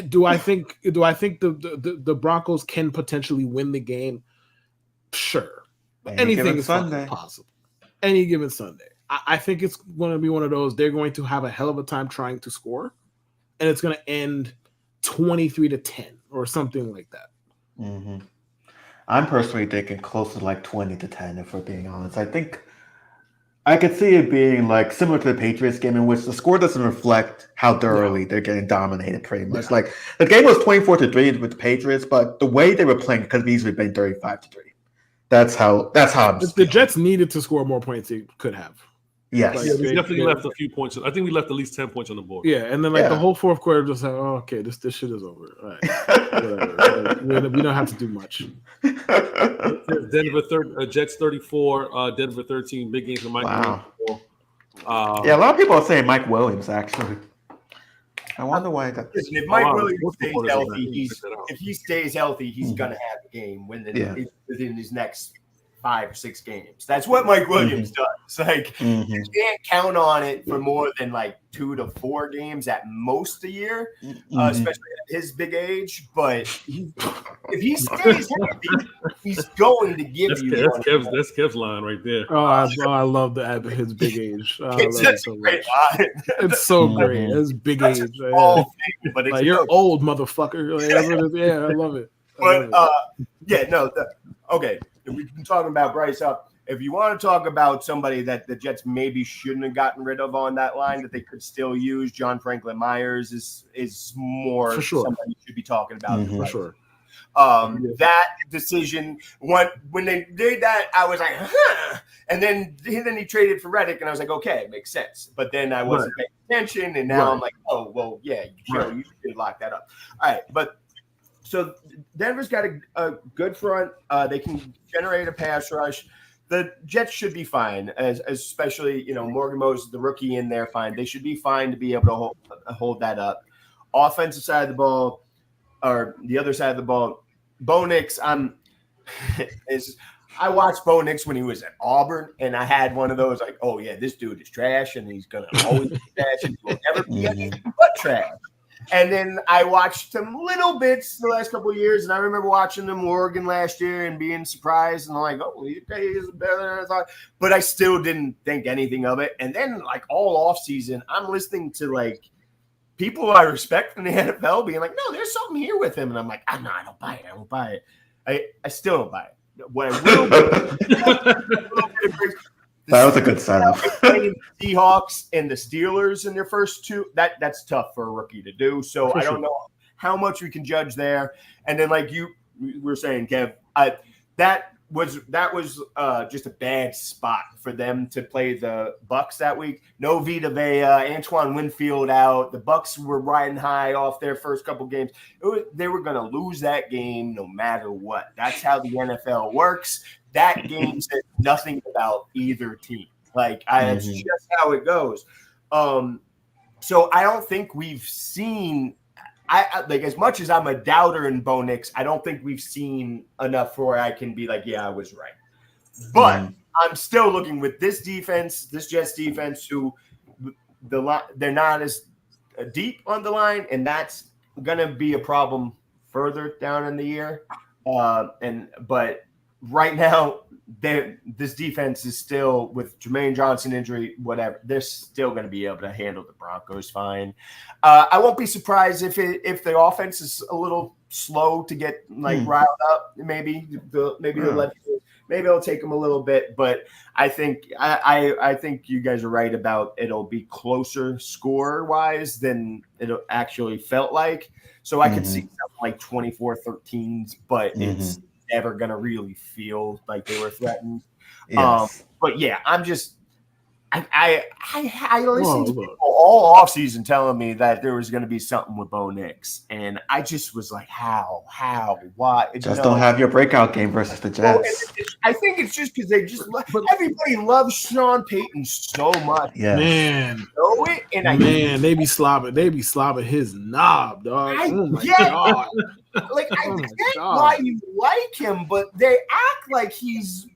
do I think the Broncos can potentially win the game? Sure. Anything is possible. Any given Sunday. I think it's going to be one of those. They're going to have a hell of a time trying to score, and it's going to end 23-10 or something like that. Mm-hmm. I'm personally thinking close to like 20-10, if we're being honest. I think I could see it being like similar to the Patriots game, in which the score doesn't reflect how thoroughly they're getting dominated. Pretty much, like the game was 24-3 with the Patriots, but the way they were playing could have easily been 35-3. That's how I'm. If the Jets needed to score more points, they could have. Yes. Like, we definitely left a few points. I think we left at least 10 points on the board. Yeah, and then the whole fourth quarter just like, oh, okay, this shit is over. All right. We don't have to do much. Jets 34, Denver 13. Big game for Mike. Wow. A lot of people are saying Mike Williams. Actually, I wonder why. If Mike Williams stays healthy, if he stays healthy, he's gonna have a game within his next 5 or 6 games. That's what Mike Williams does. Like you can't count on it for more than like 2 to 4 games at most a year, especially at his big age. But if he stays healthy, he's going to give you. That's Kev's line right there. Oh, I love the at his big age. It's so great. It's so great. His big age. But like, you're old, motherfucker. I love it. Okay. We've been talking about Bryce up. If you want to talk about somebody that the Jets maybe shouldn't have gotten rid of on that line that they could still use, John Franklin Myers is more somebody you should be talking about. For sure. That decision, when they did that, I was like, huh. And then he traded for Reddick, and I was like, okay, it makes sense. But then I wasn't paying attention, and now I'm like, oh, well, yeah, you should lock that up. All right, but so Denver's got a good front. They can generate a pass rush. The Jets should be fine, especially, Morgan Moses, the rookie in there, fine. They should be fine to be able to hold that up. Offensive side of the ball, or the other side of the ball, Bo Nix, I watched Bo Nix when he was at Auburn, and I had one of those like, oh, yeah, this dude is trash, and he's going to always be trash, and he will never be anything but trash. And then I watched him little bits the last couple of years, and I remember watching him Oregon last year and being surprised, and I'm like, oh, he is better than I thought. But I still didn't think anything of it. And then, like, all offseason, I'm listening to, like, people I respect from the NFL being like, no, there's something here with him. And I'm like, I don't buy it. I won't buy it. I still don't buy it. What I will that was a good setup. The Seahawks and the Steelers in their first 2, that's tough for a rookie to do. So I don't know how much we can judge there. And then, like you were saying, Kev, that was just a bad spot for them to play the Bucs that week. No Vita Vea, Antoine Winfield out. The Bucs were riding high off their first couple games. They were going to lose that game no matter what. That's how the NFL works. That game says nothing about either team. That's just how it goes. So I don't think we've seen as much as I'm a doubter in Bo Nix, I don't think we've seen enough where I can be like, yeah, I was right. But I'm still looking with this defense, this Jets defense, who they're not as deep on the line, and that's going to be a problem further down in the year. But right now, this defense is still, with Jermaine Johnson injury, whatever, they're still going to be able to handle the Broncos fine. I won't be surprised if the offense is a little slow to get riled up. Maybe they'll Maybe it'll take him a little bit, but I think I think you guys are right about it'll be closer score wise than it actually felt like. So I could see something like 24-13s, but it's never gonna really feel like they were threatened. Yes. But yeah, I'm just I listened to people all offseason telling me that there was going to be something with Bo Nix, and I just was like, how, why? Just don't have your breakout game versus the Jets. I think it's just because everybody loves Sean Payton so much. Yes. Man, they be slobbing his knob, dog. Oh my god! Like I get why you like him, but they act like he's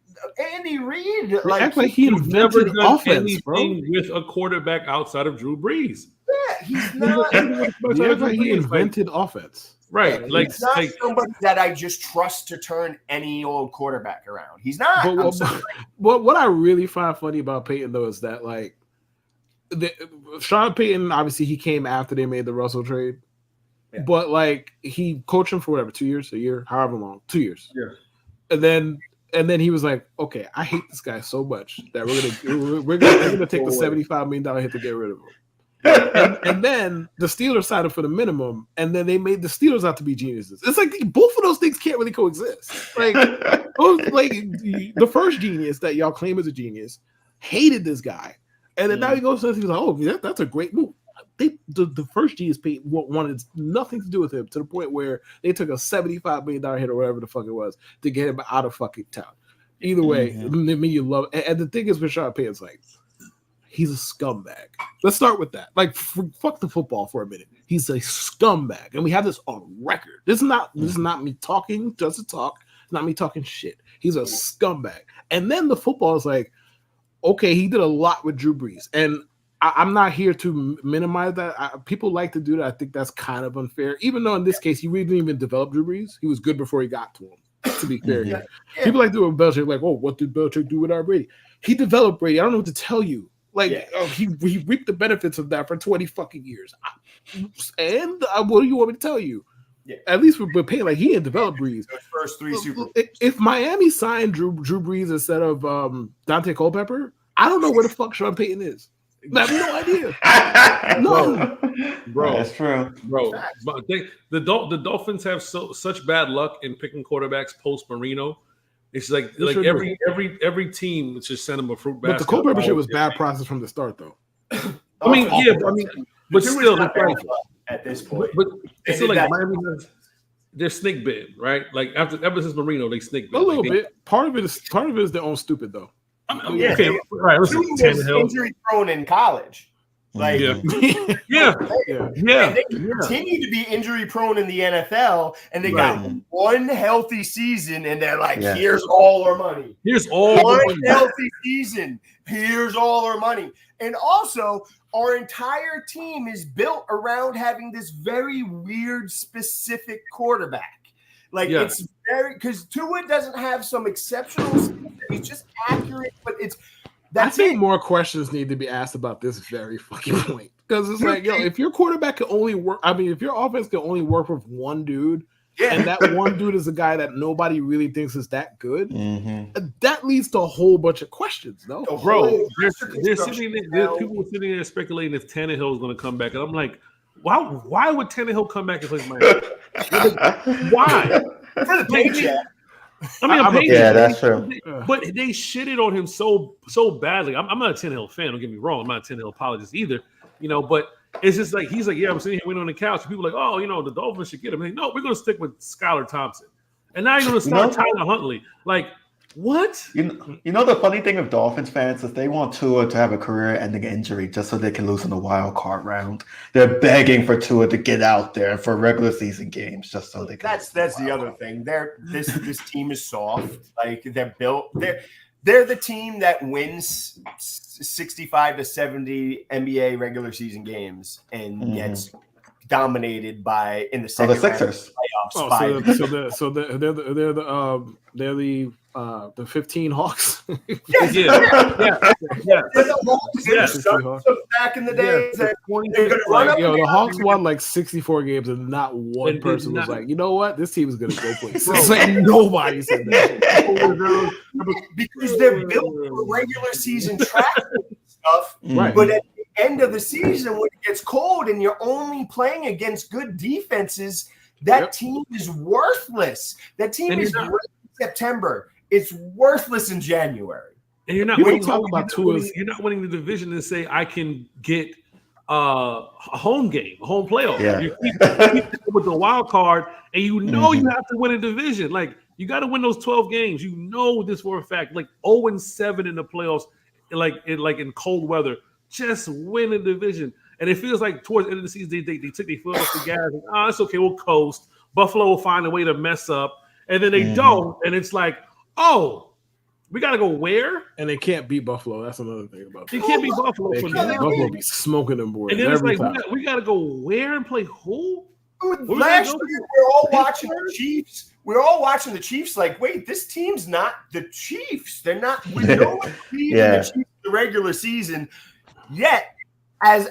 Andy Reid. Like, act like he invented offense, bro. With a quarterback outside of Drew Brees. Yeah, he's not. He invented offense. Right. Yeah, like he's not somebody that I just trust to turn any old quarterback around. He's not. But what I really find funny about Peyton though is that like Sean Payton, obviously he came after they made the Russell trade. Yeah. But like he coached him for whatever, 2 years, a year, however long, 2 years. Yeah. And then he was like, "Okay, I hate this guy so much that we're gonna take the $75 million hit to get rid of him." and then the Steelers signed him for the minimum, and then they made the Steelers out to be geniuses. It's like both of those things can't really coexist. Like the first genius that y'all claim is a genius hated this guy, and then now he goes and he's like, "Oh, that's a great move." The first genius wanted nothing to do with him to the point where they took a $75 million hit or whatever the fuck it was to get him out of fucking town. Either way, you love it. And the thing is with Sean Payton's like, he's a scumbag. Let's start with that. Like, fuck the football for a minute. He's a scumbag, and we have this on record. This is not me talking just to talk. It's not me talking shit. He's a scumbag. And then the football is like, okay, he did a lot with Drew Brees, and I'm not here to minimize that. People like to do that. I think that's kind of unfair. Even though in this case, he really didn't even develop Drew Brees. He was good before he got to him, to be fair here. People like doing Belichick, like, oh, what did Belichick do with our Brady? He developed Brady. I don't know what to tell you. Like, he reaped the benefits of that for 20 fucking years. And what do you want me to tell you? Yeah. At least we're paying like he didn't develop Brees. Those first three Super Bowls. If Miami signed Drew Brees instead of Dante Culpepper, I don't know where the fuck Sean Payton is. I have no idea. No, bro, that's true, bro. But the Dolphins have such bad luck in picking quarterbacks post Marino. It's like every team just send them a fruit basket. But the Culpepper shit was bad process from the start, though. But still, at this point, but it's still like Miami has. They're snake bit, right? Like ever since Marino, they snake bit a little bit. Part of it is their own stupid though. Okay, right. Listen, injury prone in college. Like, yeah. And they continue to be injury prone in the NFL, and they got one healthy season, and they're like, here's all our money. Here's all one healthy season. Here's all our money. And also, our entire team is built around having this very weird, specific quarterback. Like, it's very, because Tua doesn't have some exceptional, he's just accurate, but I think more questions need to be asked about this very fucking point. Because it's like, if your quarterback can only work, if your offense can only work with one dude, and that one dude is a guy that nobody really thinks is that good, that leads to a whole bunch of questions, no? Bro, they're sitting there, people were sitting there speculating if Tannehill is going to come back. And I'm like, why would Tannehill come back and play Miami? Why? For the paycheck. That's true. But they shitted on him so badly. I'm not a Tannehill fan. Don't get me wrong. I'm not a Tannehill apologist either. But it's just like he's like, I'm sitting here waiting on the couch. And people are like, oh, the Dolphins should get him. Like, no, we're going to stick with Skylar Thompson, and now you're going to start Tyler Huntley. Like, what? You know the funny thing of Dolphins fans is they want Tua to have a career-ending injury just so they can lose in the wild card round. They're begging for Tua to get out there for regular season games just so they can. That's the other thing. This team is soft. Like they're built. They're the team that wins 65 to 70 NBA regular season games and gets dominated in the second Sixers. playoffs. Oh, Five. they're the 15 Hawks. Yeah. They're the Hawks. Yes. They're the Suns of back in the day. Yes. They're gonna run up and The down. Hawks won like 64 games, and not one And did person was not- like, you know what, this team is gonna go places. It's like nobody said that. Because they're built for regular season track stuff. Right. But at the end of the season, when it gets cold and you're only playing against good defenses, that team is worthless. That team And is you're not- great in September. It's worthless in January. And you're not People winning. talk about Tua's- You're not winning the division and say I can get a home game, a home playoff. Yeah. You keep with the wild card, and you know you have to win a division. Like you got to win those 12 games. You know this for a fact. Like 0-7 in the playoffs, like in cold weather. Just win a division. And it feels like towards the end of the season, they took their foot off the gas. And, it's okay, we'll coast. Buffalo will find a way to mess up, and then they don't. And it's like, oh, we got to go where? And they can't beat Buffalo. That's another thing about They them. can't beat Buffalo They for can't. now. Buffalo be smoking them boys And then it's every like, time. we got to go where and play who? Last year, we're all watching the Chiefs. We're all watching the Chiefs like, wait, this team's not the Chiefs. They're not. We know what team in the Chiefs in the regular season. Yet, as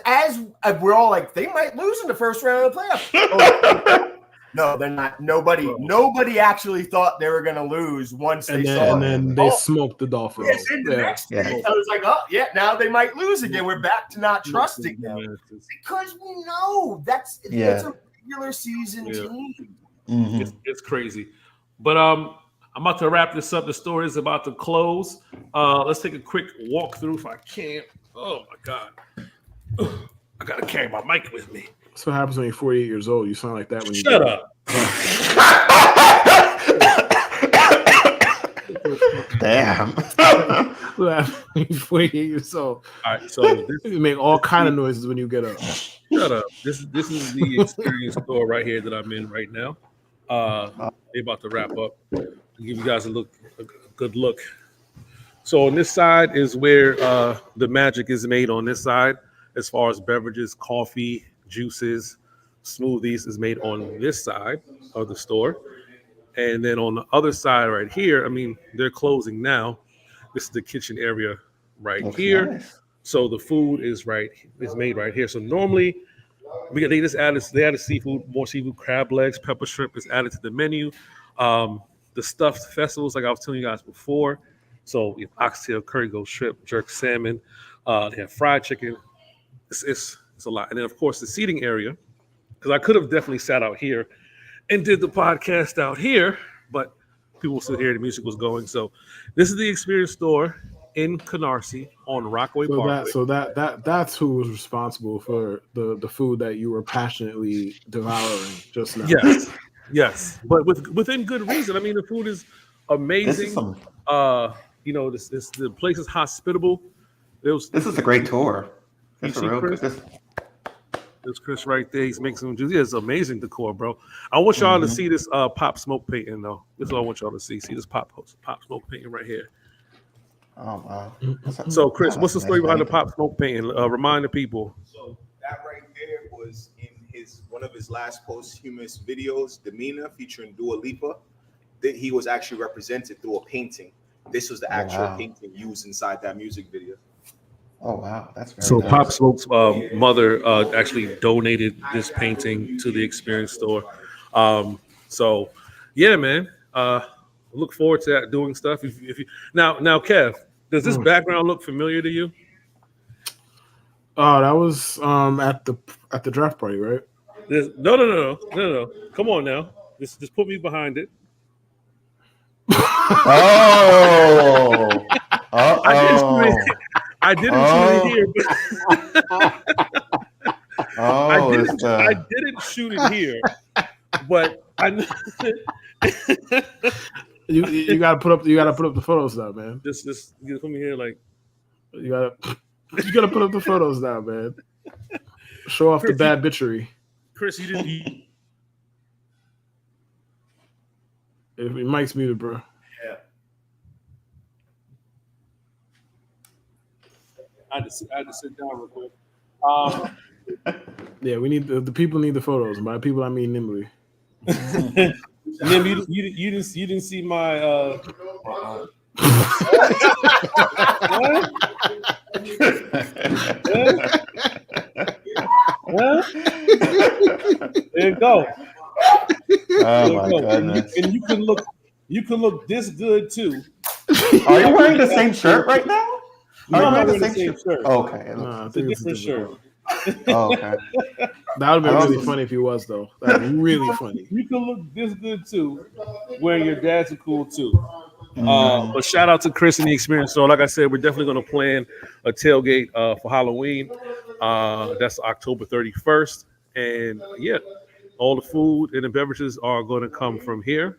we're all like, they might lose in the first round of the playoffs. No, they're not. Nobody actually thought they were going to lose once they saw it. And then they smoked the Dolphins. Yes, in the next day, I was like, oh, yeah, now they might lose again. We're back to not trusting them. Because we know it's a regular season team. It's crazy. But I'm about to wrap this up. The story is about to close. Let's take a quick walkthrough if I can. Oh, my God. I got to carry my mic with me. That's what happens when you're 48 years old. You sound like that when you Shut up. Damn. What happens when you're 48 years old? All right, so You make all kind of noises when you get up. shut up. This is the experience store right here that I'm in right now. They're about to wrap up. I'll give you guys a good look. So on this side is where the magic is made. On this side, as far as beverages, coffee, juices, smoothies is made on this side of the store. And then on the other side right here, I mean, they're closing now. This is the kitchen area right here. Nice. So the food is made right here. So normally they added seafood, more seafood, crab legs, pepper shrimp is added to the menu. The stuffed festivals, like I was telling you guys before. So we have oxtail, curry goat, shrimp, jerk salmon. They have fried chicken. It's a lot. And then of course the seating area, because I could have definitely sat out here and did the podcast out here, but people still hear the music was going. So this is the experience store in Canarsie on Rockaway Parkway. That's who was responsible for the food that you were passionately devouring just now. Yes, but within good reason. I mean, the food is amazing. The place is hospitable. This is a great tour. This is see real Chris? good. There's Chris right there. He's making some juice. It's amazing decor, bro. I want y'all to see this pop smoke painting, though. This is what I want y'all to see. See this pop smoke painting right here. Oh wow. So, Chris, what's the story behind the pop smoke painting? Remind the people. So that right there was in one of his last posthumous videos, Demeanor, featuring Dua Lipa. That he was actually represented through a painting. This was the actual painting used inside that music video. Oh wow, that's very So nice. Pop Smoke's mother actually donated this painting to the experience store. So yeah, man. Look forward to that, doing stuff. If you now, Kev, does this background look familiar to you? Oh, that was at the draft party, right? No. Come on now. Just put me behind it. Oh. I didn't shoot it here, but I didn't shoot it here, but I. You gotta put up the photos now, man. Just you come here like you gotta put up the photos now, man. Show off the bad bitchery. Chris, you didn't. Mike's muted, bro. Yeah. I had to sit down real quick. Yeah, we need the people need the photos. And by people, I mean Nimbley. Nim, you didn't see my what? Huh? There you go. Oh my goodness! And you can look this good too. Are you wearing the same shirt right now? No, I'm not wearing the same shirt. Okay. Nah, I It's a think different shirt. Oh, okay. That would be really funny if he was though. That'd be really funny. You can look this good too, wearing your dads are cool too. Mm. But shout out to Chris and the experience. So, like I said, we're definitely going to plan a tailgate for Halloween. That's October 31st, and yeah, all the food and the beverages are going to come from here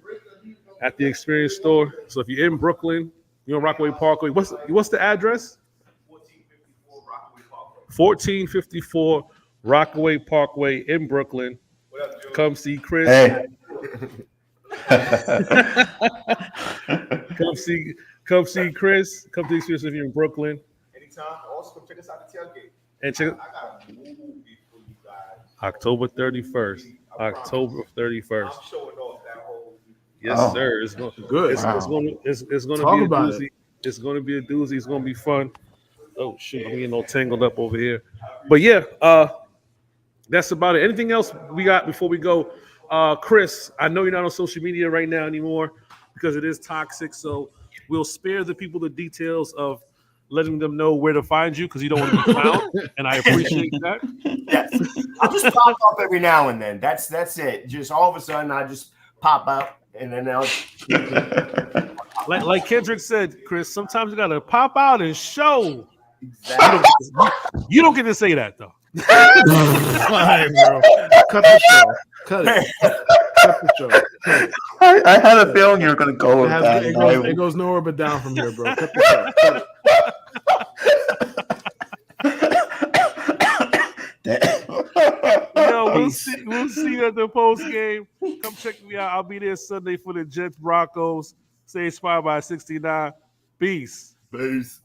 at the experience store. So, if you're in Brooklyn, you're on Rockaway Parkway. What's the address? 1454 Rockaway Parkway in Brooklyn. Come see Chris. Hey. Come see Chris. Come to the experience if you're in Brooklyn. Anytime. Also, come check us out at the tailgate. And check I got a movie for you guys. October 31st. October 31st. I'm showing off that whole. Yes, sir. It's going Good. It's going to Talk be a about doozy. It's going to be a doozy. It's going to be fun. Oh shoot, I'm getting all tangled up over here. But yeah, that's about it. Anything else we got before we go? Chris, I know you're not on social media right now anymore because it is toxic. So we'll spare the people the details of letting them know where to find you because you don't want to be found, and I appreciate that. Yes, I'll just pop up every now and then. That's it. Just all of a sudden, I just pop up, and then I'll. Like Kendrick said, Chris, sometimes you gotta pop out and show. Exactly. You don't get to say that though. Fine, bro. Cut the show. Cut it. Cut the show. Cut it. I had a feeling you were going to go with that. It goes nowhere but down from here, bro. Cut the show. Cut it. Yo, we'll see you at the post game. Come check me out. I'll be there Sunday for the Jets Broncos. Stay inspired by 69. Peace. Peace.